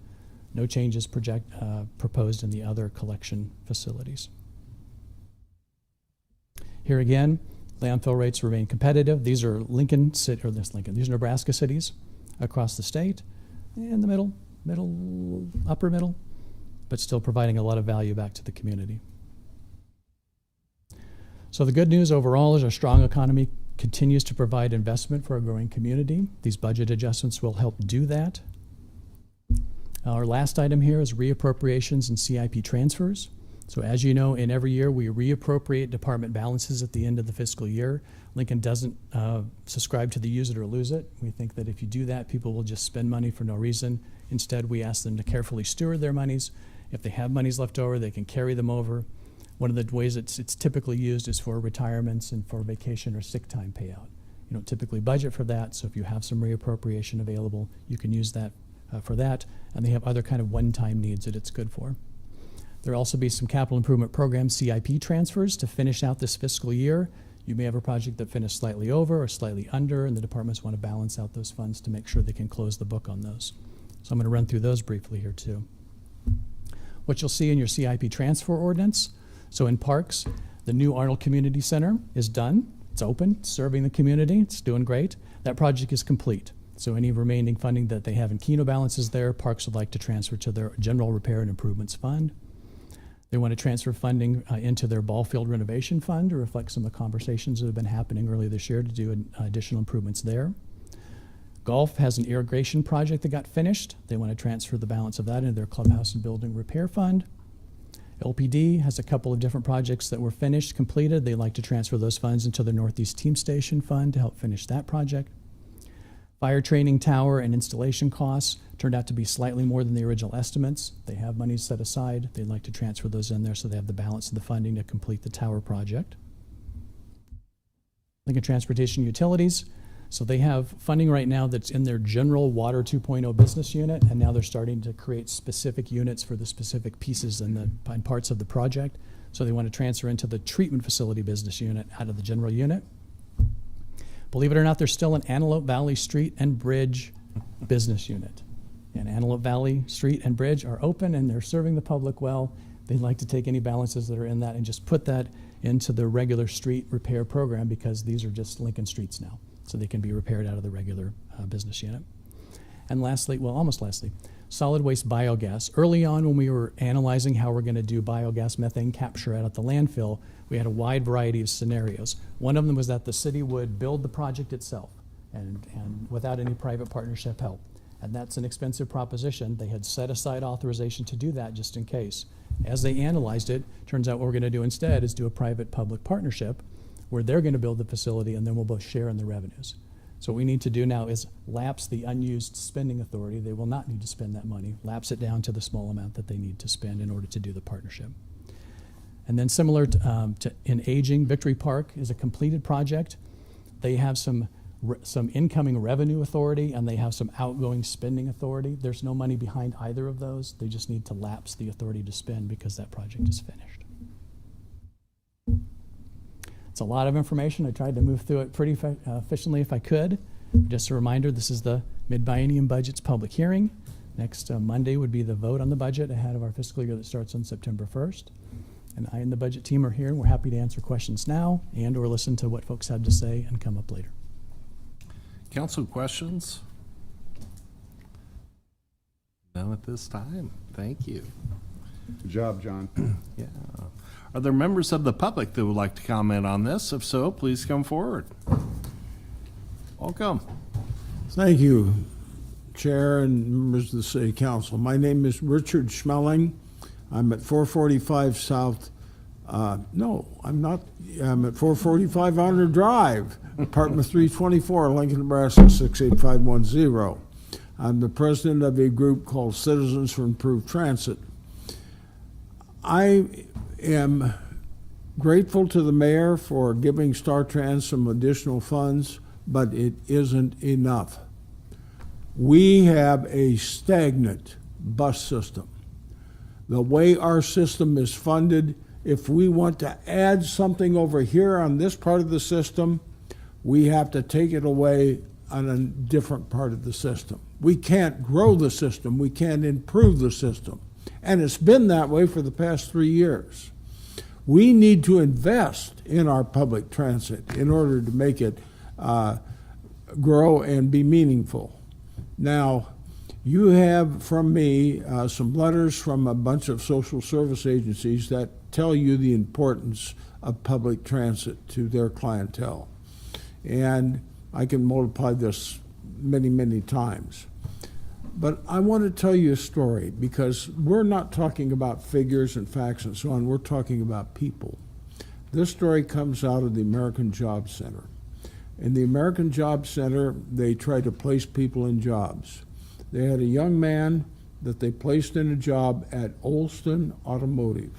No changes proposed in the other collection facilities. Here again, landfill rates remain competitive. These are these are Nebraska cities across the state, in the middle, upper middle, but still providing a lot of value back to the community. So the good news overall is our strong economy continues to provide investment for a growing community. These budget adjustments will help do that. Our last item here is reappropriations and CIP transfers. So as you know, in every year we reappropriate department balances at the end of the fiscal year. Lincoln doesn't subscribe to the use it or lose it. We think that if you do that, people will just spend money for no reason. Instead, we ask them to carefully steward their monies. If they have monies left over, they can carry them over. One of the ways it's typically used is for retirements and for vacation or sick time payout. You don't typically budget for that, so if you have some reappropriation available, you can use that for that, and they have other kind of one-time needs that it's good for. There'll also be some capital improvement program CIP transfers to finish out this fiscal year. You may have a project that finished slightly over or slightly under, and the departments want to balance out those funds to make sure they can close the book on those. So I'm going to run through those briefly here too. What you'll see in your CIP transfer ordinance. So in parks, the new Arnold Community Center is done. It's open, it's serving the community, it's doing great. That project is complete. So any remaining funding that they have in Keno balances there, parks would like to transfer to their general repair and improvements fund. They want to transfer funding into their ball field renovation fund to reflect some of the conversations that have been happening earlier this year to do additional improvements there. Golf has an irrigation project that got finished. They want to transfer the balance of that into their clubhouse and building repair fund. LPD has a couple of different projects that were finished, completed. They'd like to transfer those funds into the Northeast Team Station Fund to help finish that project. Fire training tower and installation costs turned out to be slightly more than the original estimates. They have money set aside. They'd like to transfer those in there so they have the balance of the funding to complete the tower project. Lincoln Transportation Utilities. So they have funding right now that's in their general Water 2.0 business unit, and now they're starting to create specific units for the specific pieces and parts of the project. So they want to transfer into the treatment facility business unit out of the general unit. Believe it or not, there's still an Antelope Valley Street and Bridge business unit. And Antelope Valley Street and Bridge are open and they're serving the public well. They'd like to take any balances that are in that and just put that into the regular street repair program, because these are just Lincoln streets now. So they can be repaired out of the regular business unit. And lastly, well, almost lastly, solid waste biogas. Early on when we were analyzing how we're going to do biogas methane capture out at the landfill, we had a wide variety of scenarios. One of them was that the city would build the project itself and without any private partnership help. And that's an expensive proposition. They had set aside authorization to do that just in case. As they analyzed it, turns out what we're going to do instead is do a private-public partnership where they're going to build the facility and then we'll both share in the revenues. So what we need to do now is lapse the unused spending authority. They will not need to spend that money. Lapse it down to the small amount that they need to spend in order to do the partnership. And then similar to in aging, Victory Park is a completed project. They have some incoming revenue authority and they have some outgoing spending authority. There's no money behind either of those. They just need to lapse the authority to spend because that project is finished. It's a lot of information. I tried to move through it pretty efficiently if I could. Just a reminder, this is the Mid-biennium budget's public hearing. Next Monday would be the vote on the budget ahead of our fiscal year that starts on September 1st. And I and the budget team are here, and we're happy to answer questions now and/or listen to what folks have to say and come up later. Council questions? None at this time. Thank you. Good job, John. Yeah. Are there members of the public that would like to comment on this? If so, please come forward. Welcome. Thank you, Chair and members of the City Council. My name is Richard Schmeling. I'm at 445 South, no, I'm not, I'm at 445 Honor Drive, apartment 324, Lincoln, Nebraska, 68510. I'm the president of a group called Citizens for Improved Transit. I am grateful to the mayor for giving StarTrans some additional funds, but it isn't enough. We have a stagnant bus system. The way our system is funded, if we want to add something over here on this part of the system, we have to take it away on a different part of the system. We can't grow the system, we can't improve the system. And it's been that way for the past 3 years. We need to invest in our public transit in order to make it grow and be meaningful. Now, you have from me some letters from a bunch of social service agencies that tell you the importance of public transit to their clientele. And I can multiply this many, many times. But I want to tell you a story because we're not talking about figures and facts and so on, we're talking about people. This story comes out of the American Job Center. In the American Job Center, they try to place people in jobs. They had a young man that they placed in a job at Olston Automotive,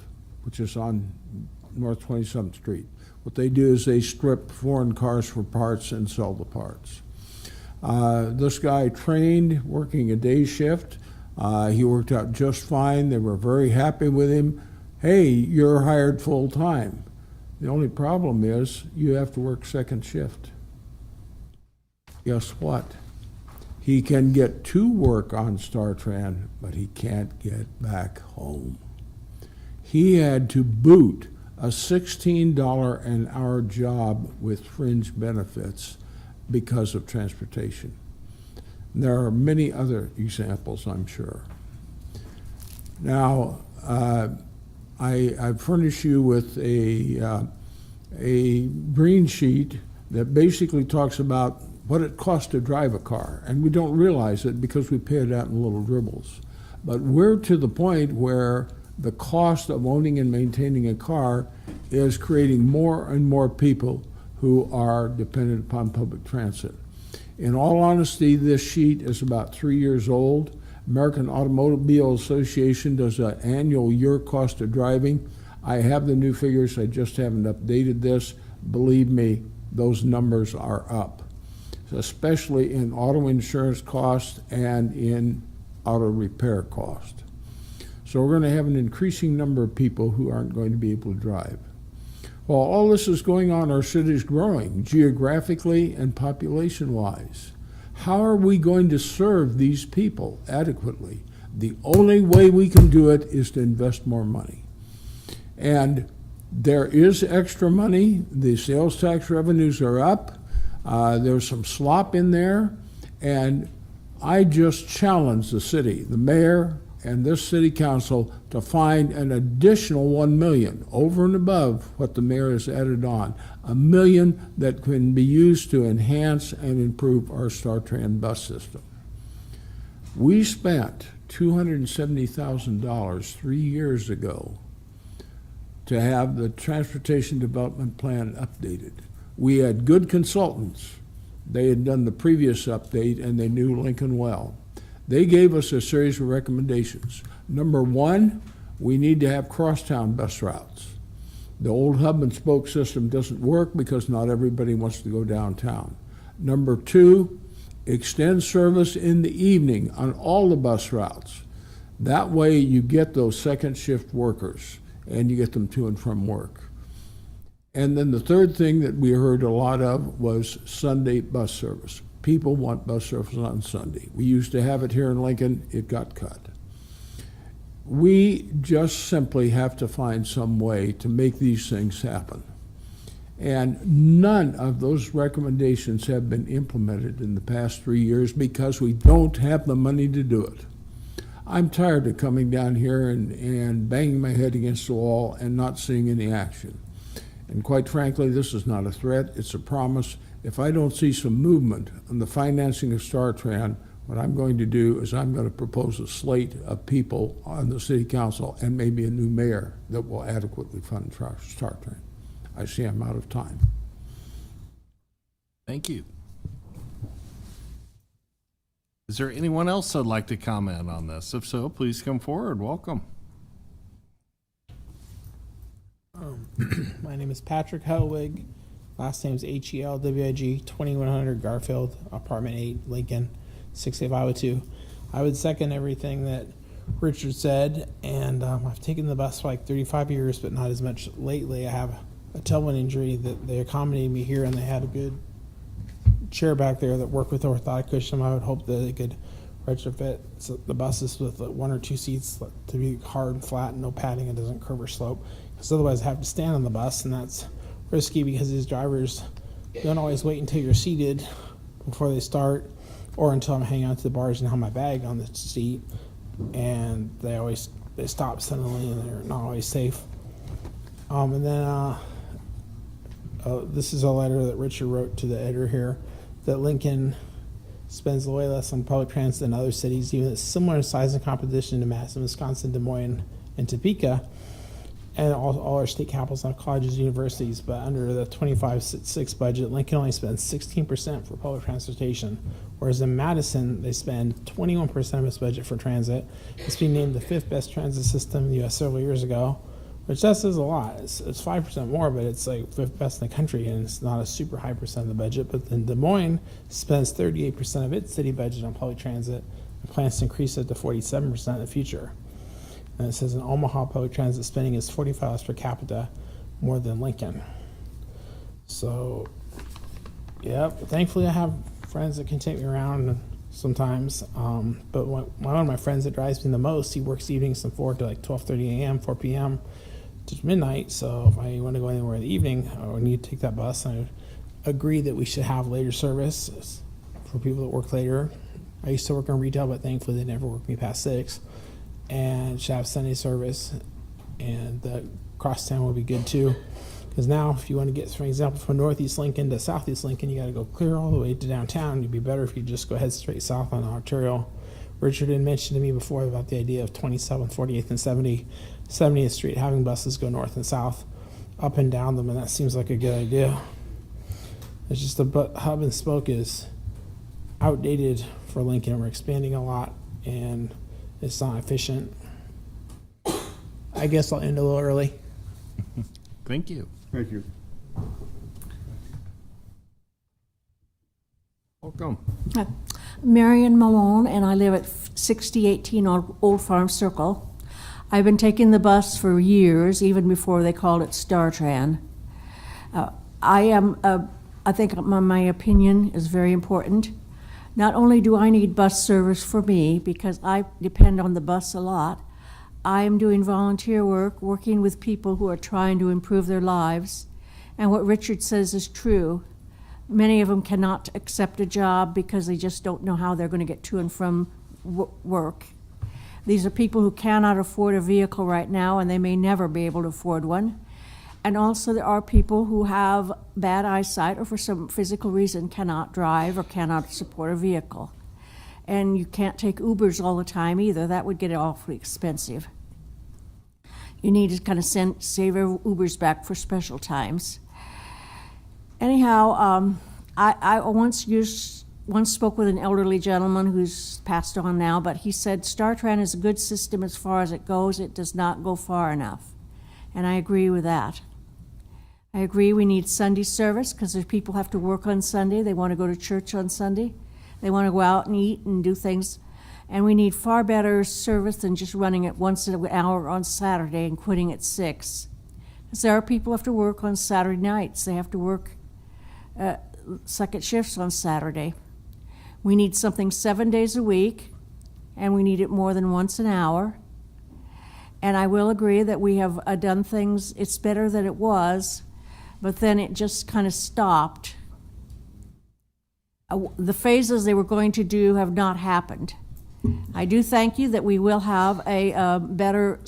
which is on North 27th Street. What they do is they strip foreign cars for parts and sell the parts. This guy trained working a day shift. He worked out just fine. They were very happy with him. Hey, you're hired full time. The only problem is you have to work second shift. Guess what? He can get to work on StarTran, but he can't get back home. He had to boot a $16 an hour job with fringe benefits because of transportation. There are many other examples, I'm sure. Now, I furnish you with a green sheet that basically talks about what it costs to drive a car, and we don't realize it because we pay it out in little dribbles. But we're to the point where the cost of owning and maintaining a car is creating more and more people who are dependent upon public transit. In all honesty, this sheet is about 3 years old. American Automobile Association does an annual year cost of driving. I have the new figures, I just haven't updated this. Believe me, those numbers are up, especially in auto insurance cost and in auto repair cost. So we're going to have an increasing number of people who aren't going to be able to drive. While all this is going on, our city is growing geographically and population-wise. How are we going to serve these people adequately? The only way we can do it is to invest more money. And there is extra money. The sales tax revenues are up. There's some slop in there. And I just challenge the city, the mayor, and this city council to find an additional $1 million over and above what the mayor has added on, $1 million that can be used to enhance and improve our StarTran bus system. We spent $270,000 3 years ago to have the Transportation Development Plan updated. We had good consultants. They had done the previous update and they knew Lincoln well. They gave us a series of recommendations. Number one, we need to have crosstown bus routes. The old hub and spoke system doesn't work because not everybody wants to go downtown. Number two, extend service in the evening on all the bus routes. That way you get those second shift workers and you get them to and from work. And then the third thing that we heard a lot of was Sunday bus service. People want bus service on Sunday. We used to have it here in Lincoln, it got cut. We just simply have to find some way to make these things happen. And none of those recommendations have been implemented in the past 3 years because we don't have the money to do it. I'm tired of coming down here and banging my head against the wall and not seeing any action. And quite frankly, this is not a threat, it's a promise. If I don't see some movement on the financing of StarTran, what I'm going to do is I'm going to propose a slate of people on the city council and maybe a new mayor that will adequately fund StarTran. I see I'm out of time. Thank you. Is there anyone else that'd like to comment on this? If so, please come forward. Welcome. My name is Patrick Helwig. Last name is Helwig, 2100 Garfield, apartment 8, Lincoln, 68502. I would second everything that Richard said, and I've taken the bus for like 35 years, but not as much lately. I have a tailbone injury that they accommodated me here, and they had a good chair back there that worked with orthotic cushion. I would hope that they could retrofit the buses with 1 or 2 seats to be hard and flat and no padding and doesn't curve or slope, because otherwise I have to stand on the bus, and that's risky because these drivers don't always wait until you're seated before they start, or until I'm hanging onto the bars and have my bag on the seat, and they stop suddenly and they're not always safe. And then this is a letter that Richard wrote to the editor here, that Lincoln spends way less on public transit than other cities, even similar in size and competition to Madison, Wisconsin, Des Moines, and Topeka, and all our state capitals and colleges and universities. But under the 25-6 budget, Lincoln only spends 16% for public transportation, whereas in Madison, they spend 21% of its budget for transit. It's been named the 5th best transit system in the U.S. several years ago, which that says a lot. It's 5% more, but it's like 5th best in the country, and it's not a super high percent of the budget. But then Des Moines spends 38% of its city budget on public transit and plans to increase it to 47% in the future. And it says in Omaha, public transit spending is $45 per capita more than Lincoln. So, yeah, thankfully I have friends that can take me around sometimes. But one of my friends that drives me the most, he works evenings from 4 to like 12:30 a.m., 4 p.m. to midnight. So if I want to go anywhere in the evening, I would need to take that bus. And I would agree that we should have later service for people that work later. I used to work in retail, but thankfully they never worked me past 6. And should have Sunday service, and the crosstown will be good too. Because now, if you want to get, for example, from Northeast Lincoln to Southeast Lincoln, you got to go clear all the way to downtown. It'd be better if you just go head straight south on arterial. Richard had mentioned to me before about the idea of 27th, 48th, and 70th Street having buses go north and south, up and down them, and that seems like a good idea. It's just the hub and spoke is outdated for Lincoln. We're expanding a lot, and it's not efficient. I guess I'll end a little early. Thank you. Thank you. Welcome. Marion Malone, and I live at 6018 Old Farm Circle. I've been taking the bus for years, even before they called it StarTran. I think my opinion is very important. Not only do I need bus service for me, because I depend on the bus a lot, I am doing volunteer work, working with people who are trying to improve their lives. And what Richard says is true. Many of them cannot accept a job because they just don't know how they're going to get to and from work. These are people who cannot afford a vehicle right now, and they may never be able to afford one. And also there are people who have bad eyesight or for some physical reason cannot drive or cannot support a vehicle. And you can't take Ubers all the time either. That would get awfully expensive. You need to kind of save your Ubers back for special times. Anyhow, I once spoke with an elderly gentleman who's passed on now, but he said StarTran is a good system as far as it goes. It does not go far enough. And I agree with that. I agree we need Sunday service because there's people have to work on Sunday. They want to go to church on Sunday. They want to go out and eat and do things. And we need far better service than just running it once an hour on Saturday and quitting at 6. Because there are people who have to work on Saturday nights. They have to work second shifts on Saturday. We need something 7 days a week, and we need it more than once an hour. And I will agree that we have done things, it's better than it was, but then it just kind of stopped. The phases they were going to do have not happened. I do thank you that we will have a better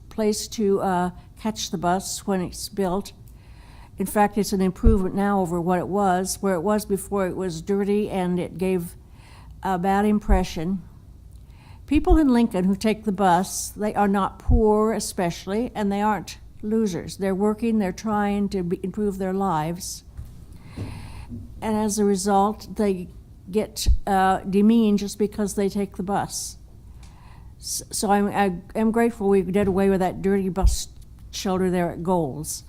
place to catch the bus when it's built. In fact, it's an improvement now over what it was. Where it was before, it was dirty and it gave a bad impression. People in Lincoln who take the bus, they are not poor especially, and they aren't losers. They're working, they're trying to improve their lives. And as a result, they get demeaned just because they take the bus. So I'm grateful we did away with that dirty bus shelter there at Goals.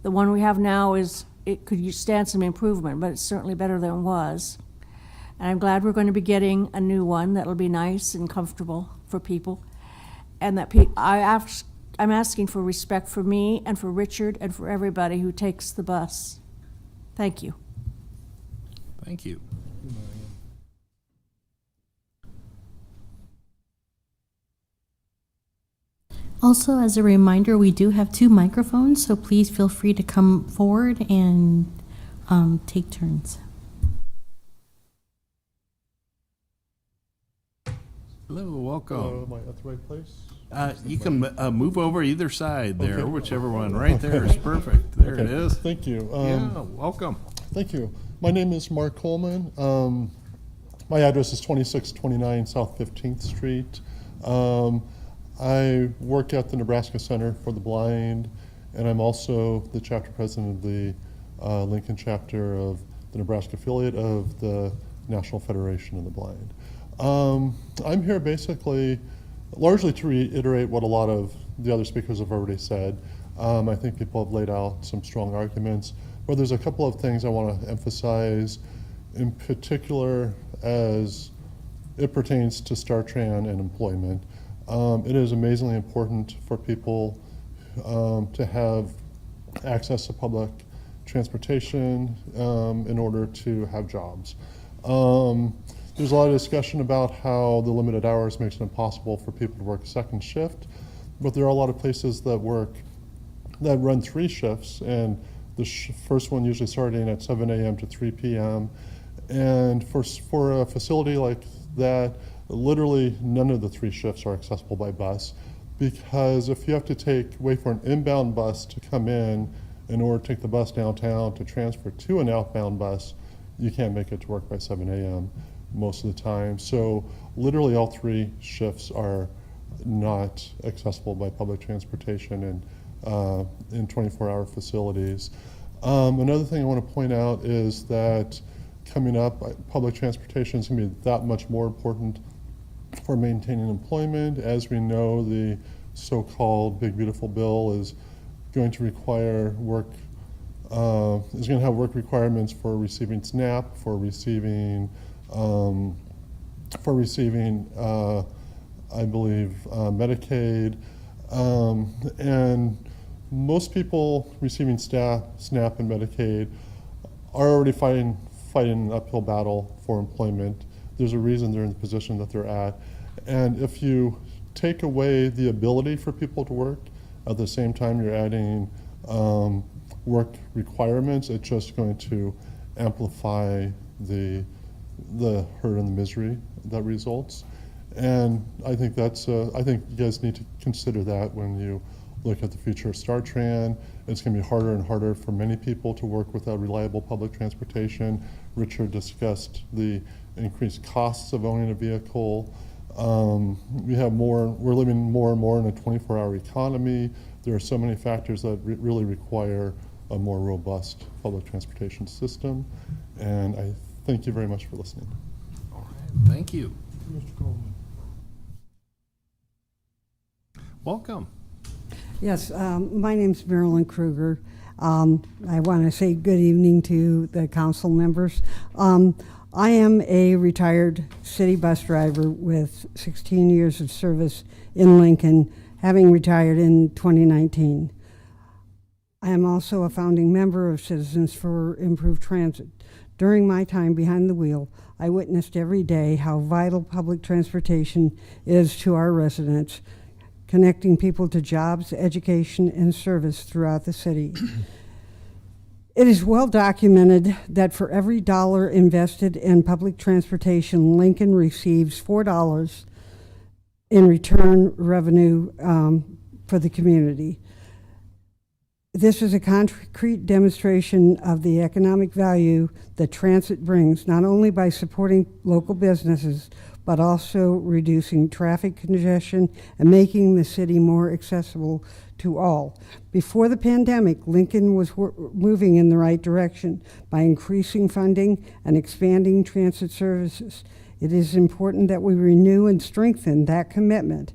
The one we have now it could stand some improvement, but it's certainly better than it was. And I'm glad we're going to be getting a new one that'll be nice and comfortable for people. And that I'm asking for respect for me and for Richard and for everybody who takes the bus. Thank you. Thank you. Also, as a reminder, we do have 2 microphones, so please feel free to come forward and take turns. Hello, welcome. Am I at the right place? You can move over either side there, whichever one. Right there is perfect. There it is. Thank you. Yeah, welcome. Thank you. My name is Mark Coleman. My address is 2629 South 15th Street. I work at the Nebraska Center for the Blind, and I'm also the chapter president of the Lincoln chapter of the Nebraska affiliate of the National Federation of the Blind. I'm here basically largely to reiterate what a lot of the other speakers have already said. I think people have laid out some strong arguments, but there's a couple of things I want to emphasize, in particular as it pertains to StarTran and employment. It is amazingly important for people to have access to public transportation in order to have jobs. There's a lot of discussion about how the limited hours makes it impossible for people to work a second shift, but there are a lot of places that run 3 shifts, and the first one usually starting at 7 a.m. to 3 p.m. And for a facility like that, literally none of the 3 shifts are accessible by bus, because if you have to wait for an inbound bus to come in order to take the bus downtown to transfer to an outbound bus, you can't make it to work by 7 a.m. most of the time. So literally all 3 shifts are not accessible by public transportation and in 24-hour facilities. Another thing I want to point out is that coming up, public transportation is going to be that much more important for maintaining employment. As we know, the so-called Big Beautiful Bill is going to require is going to have work requirements for receiving SNAP, for receiving I believe, Medicaid, and most people receiving SNAP and Medicaid are already fighting an uphill battle for employment. There's a reason they're in the position that they're at. And if you take away the ability for people to work, at the same time you're adding work requirements, it's just going to amplify the hurt and the misery that results. And I think I think you guys need to consider that when you look at the future of StarTran. It's going to be harder and harder for many people to work without reliable public transportation. Richard discussed the increased costs of owning a vehicle. We're living more and more in a 24-hour economy. There are so many factors that really require a more robust public transportation system. And I thank you very much for listening. All right, thank you. Mr. Coleman. Welcome. Yes, my name's Marilyn Kruger. I want to say good evening to the council members. I am a retired city bus driver with 16 years of service in Lincoln, having retired in 2019. I am also a founding member of Citizens for Improved Transit. During my time behind the wheel, I witnessed every day how vital public transportation is to our residents, connecting people to jobs, education, and service throughout the city. It is well documented that for every dollar invested in public transportation, Lincoln receives $4 in return revenue for the community. This is a concrete demonstration of the economic value that transit brings, not only by supporting local businesses, but also reducing traffic congestion and making the city more accessible to all. Before the pandemic, Lincoln was moving in the right direction by increasing funding and expanding transit services. It is important that we renew and strengthen that commitment.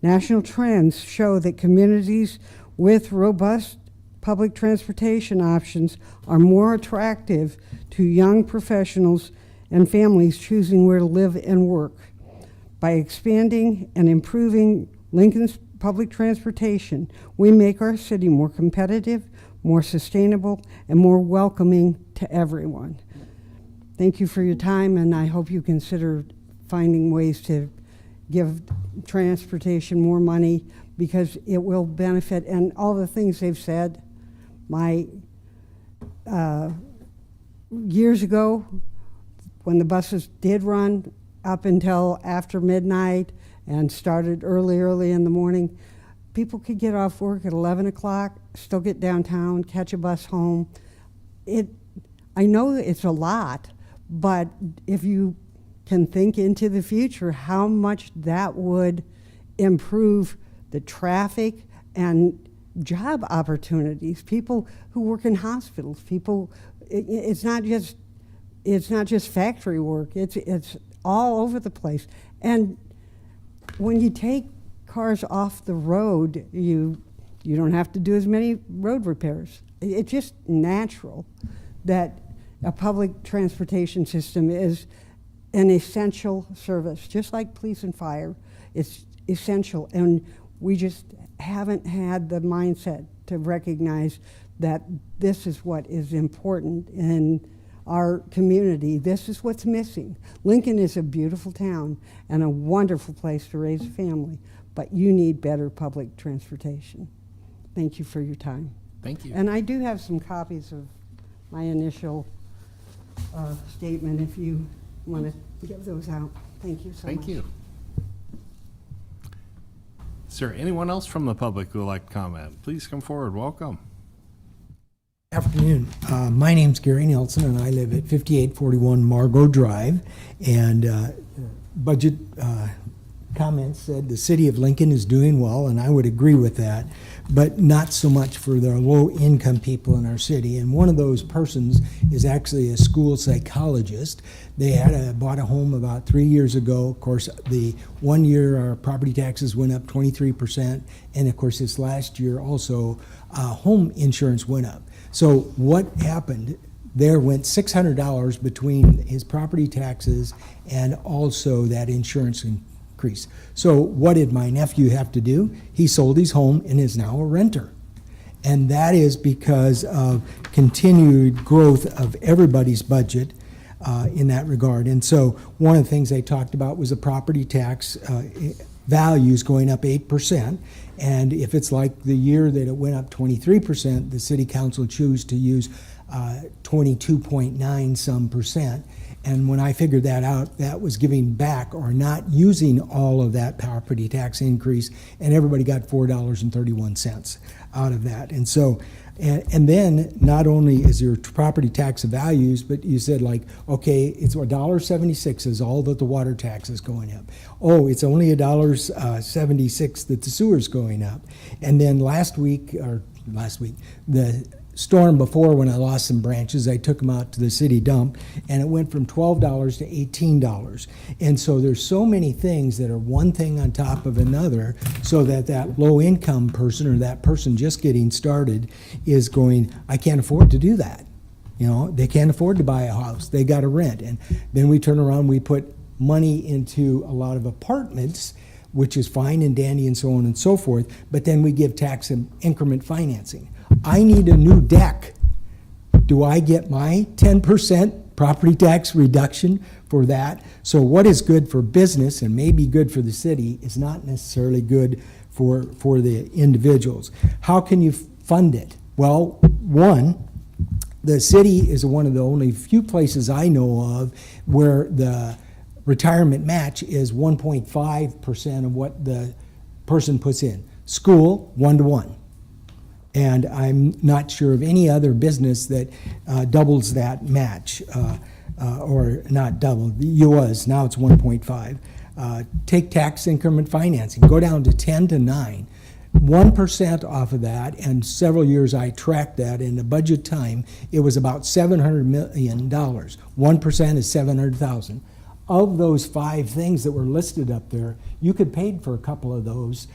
National trends show that communities with robust public transportation options are more attractive to young professionals and families choosing where to live and work. By expanding and improving Lincoln's public transportation, we make our city more competitive, more sustainable, and more welcoming to everyone. Thank you for your time, and I hope you consider finding ways to give transportation more money, because it will benefit, and all the things they've said. Years ago, when the buses did run up until after midnight and started early in the morning, people could get off work at 11 o'clock, still get downtown, catch a bus home. I know it's a lot, but if you can think into the future how much that would improve the traffic and job opportunities, people who work in hospitals, people, it's not just factory work, it's all over the place. And when you take cars off the road, you don't have to do as many road repairs. It's just natural that a public transportation system is an essential service, just like police and fire. It's essential, and we just haven't had the mindset to recognize that this is what is important in our community. This is what's missing. Lincoln is a beautiful town and a wonderful place to raise a family, but you need better public transportation. Thank you for your time. Thank you. And I do have some copies of my initial statement if you want to give those out. Thank you so much. Thank you. Is there anyone else from the public who would like to comment? Please come forward. Welcome. Afternoon. My name's Gary Nelson, and I live at 5841 Margot Drive. And budget comments said the city of Lincoln is doing well, and I would agree with that, but not so much for the low-income people in our city. And one of those persons is actually a school psychologist. They bought a home about 3 years ago. Of course, the 1 year our property taxes went up 23%, and of course this last year also home insurance went up. So what happened? There went $600 between his property taxes and also that insurance increase. So what did my nephew have to do? He sold his home and is now a renter. And that is because of continued growth of everybody's budget in that regard. And so one of the things they talked about was the property tax values going up 8%. And if it's like the year that it went up 23%, the city council chose to use 22.9 some percent. And when I figured that out, that was giving back or not using all of that property tax increase, and everybody got $4.31 out of that. And so, and then not only is there property tax values, but you said like, okay, it's $1.76 is all that the water tax is going up. Oh, it's only $1.76 that the sewer's going up. And then last week, the storm before, when I lost some branches, I took them out to the city dump, and it went from $12 to $18. And so there's so many things that are one thing on top of another, so that that low-income person or that person just getting started is going, I can't afford to do that. You know, they can't afford to buy a house. They got to rent. And then we turn around, we put money into a lot of apartments, which is fine and dandy and so on and so forth, but then we give tax increment financing. I need a new deck. Do I get my 10% property tax reduction for that. So what is good for business and maybe good for the city is not necessarily good for the individuals. How can you fund it? Well, one, the city is one of the only few places I know of where the retirement match is 1.5% of what the person puts in. School, 1-to-1. And I'm not sure of any other business that doubles that match, or not double. It was, now it's 1.5. Take tax increment financing, go down to 10 to 9. 1% off of that, and several years I tracked that. In the budget time, it was about $700 million. 1% is 700,000. Of those 5 things that were listed up there, you could pay for a couple of those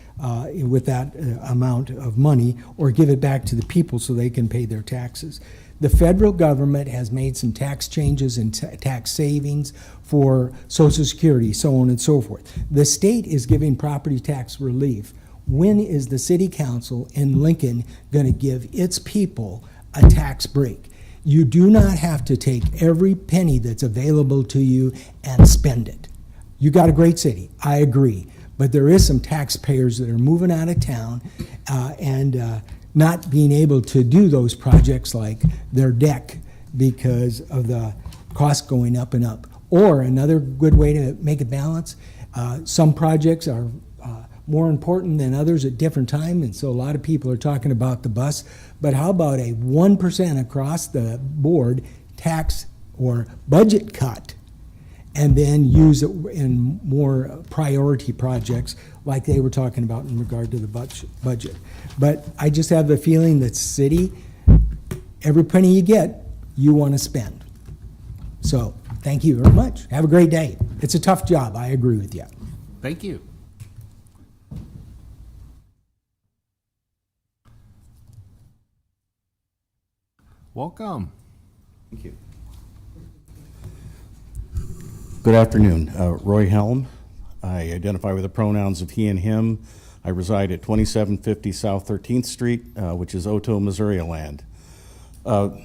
with that amount of money, or give it back to the people so they can pay their taxes. The federal government has made some tax changes and tax savings for Social Security, so on and so forth. The state is giving property tax relief. When is the city council in Lincoln going to give its people a tax break? You do not have to take every penny that's available to you and spend it. You got a great city, I agree, but there is some taxpayers that are moving out of town and not being able to do those projects like their deck because of the cost going up and up. Or another good way to make a balance, some projects are more important than others at different times, and so a lot of people are talking about the bus. But how about a 1% across the board tax or budget cut, and then use it in more priority projects like they were talking about in regard to the budget. But I just have the feeling that city, every penny you get, you want to spend. So thank you very much. Have a great day. It's a tough job, I agree with you. Thank you. Welcome. Thank you. Good afternoon. Roy Helm. I identify with the pronouns of he and him. I reside at 2750 South 13th Street, which is Otoe, Missouri land. I'm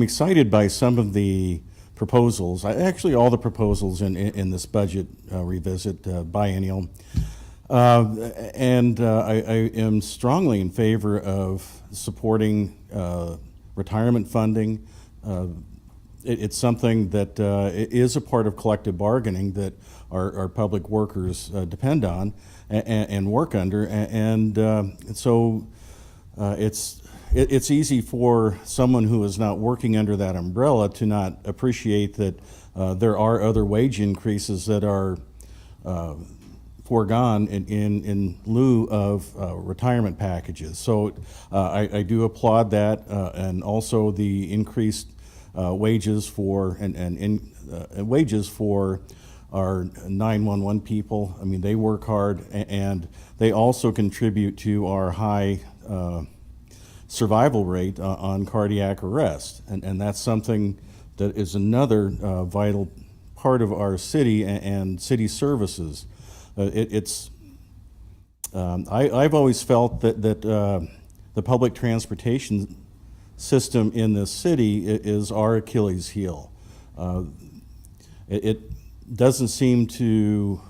excited by some of the proposals, actually all the proposals in this budget revisit biennial. And I am strongly in favor of supporting retirement funding. It's something that is a part of collective bargaining that our public workers depend on and work under. And so it's easy for someone who is not working under that umbrella to not appreciate that there are other wage increases that are foregone in lieu of retirement packages. So I do applaud that, and also the increased wages for wages for our 911 people. I mean, they work hard, and they also contribute to our high survival rate on cardiac arrest, and that's something that is another vital part of our city and city services. I've always felt that the public transportation system in this city is our Achilles heel. It doesn't seem to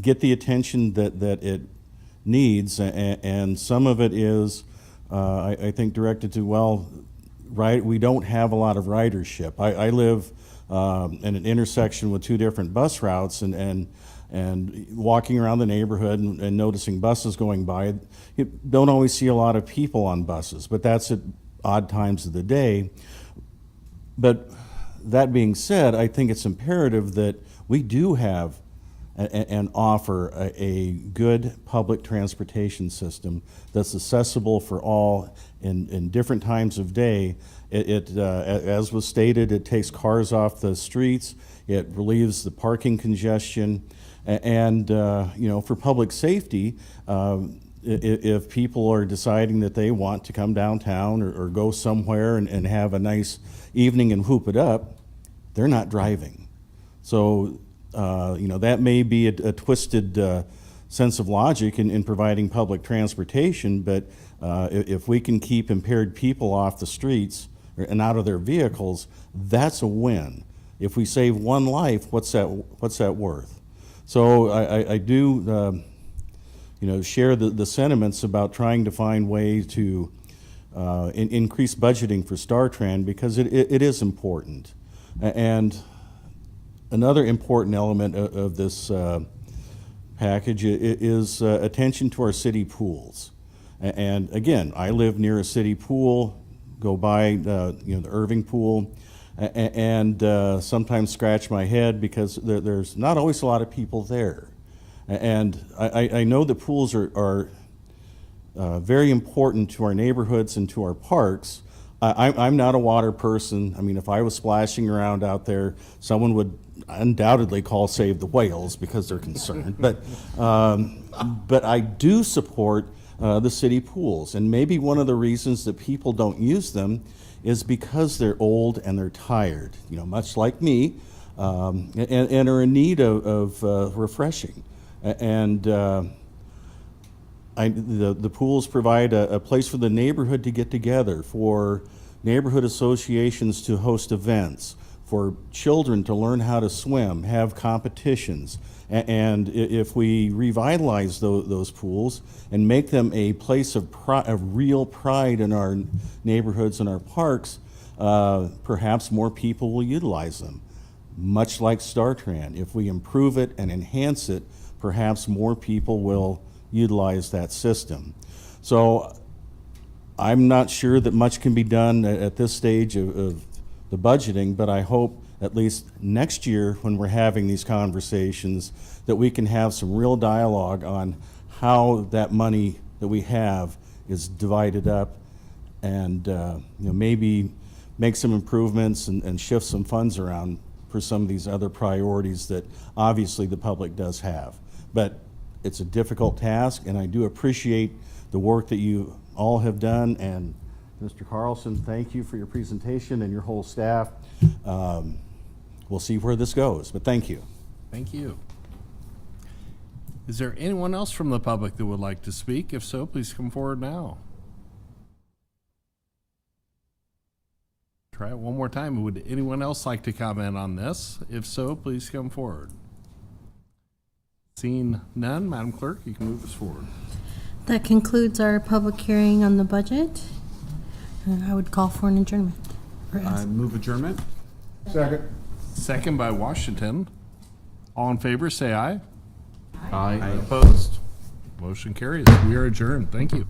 get the attention that it needs, and some of it is, I think, directed to, well, we don't have a lot of ridership. I live in an intersection with 2 different bus routes, and walking around the neighborhood and noticing buses going by, you don't always see a lot of people on buses, but that's at odd times of the day. But that being said, I think it's imperative that we do have and offer a good public transportation system that's accessible for all in different times of day. As was stated, it takes cars off the streets, it relieves the parking congestion, and for public safety, if people are deciding that they want to come downtown or go somewhere and have a nice evening and whoop it up, they're not driving. So that may be a twisted sense of logic in providing public transportation, but if we can keep impaired people off the streets and out of their vehicles, that's a win. If we save one life, what's that worth? So I do share the sentiments about trying to find ways to increase budgeting for StarTran, because it is important. And another important element of this package is attention to our city pools. And again, I live near a city pool, go by the Irving pool, and sometimes scratch my head because there's not always a lot of people there. And I know that pools are very important to our neighborhoods and to our parks. I'm not a water person. I mean, if I was splashing around out there, someone would undoubtedly call Save the Whales because they're concerned. But I do support the city pools, and maybe one of the reasons that people don't use them is because they're old and they're tired, much like me, and are in need of refreshing. And the pools provide a place for the neighborhood to get together, for neighborhood associations to host events, for children to learn how to swim, have competitions. And if we revitalize those pools and make them a place of real pride in our neighborhoods and our parks, perhaps more people will utilize them. Much like StarTran, if we improve it and enhance it, perhaps more people will utilize that system. So I'm not sure that much can be done at this stage of the budgeting, but I hope at least next year when we're having these conversations that we can have some real dialogue on how that money that we have is divided up, and maybe make some improvements and shift some funds around for some of these other priorities that obviously the public does have. But it's a difficult task, and I do appreciate the work that you all have done. And Mr. Carlson, thank you for your presentation and your whole staff. We'll see where this goes, but thank you. Thank you. Is there anyone else from the public that would like to speak? If so, please come forward now. Try it one more time. Would anyone else like to comment on this? If so, please come forward. Seeing none, Madam Clerk, you can move us forward. That concludes our public hearing on the budget. I would call for an adjournment. Move adjournment. Second. Second by Washington. All in favor, say aye. Aye. Opposed? Motion carries. We are adjourned. Thank you.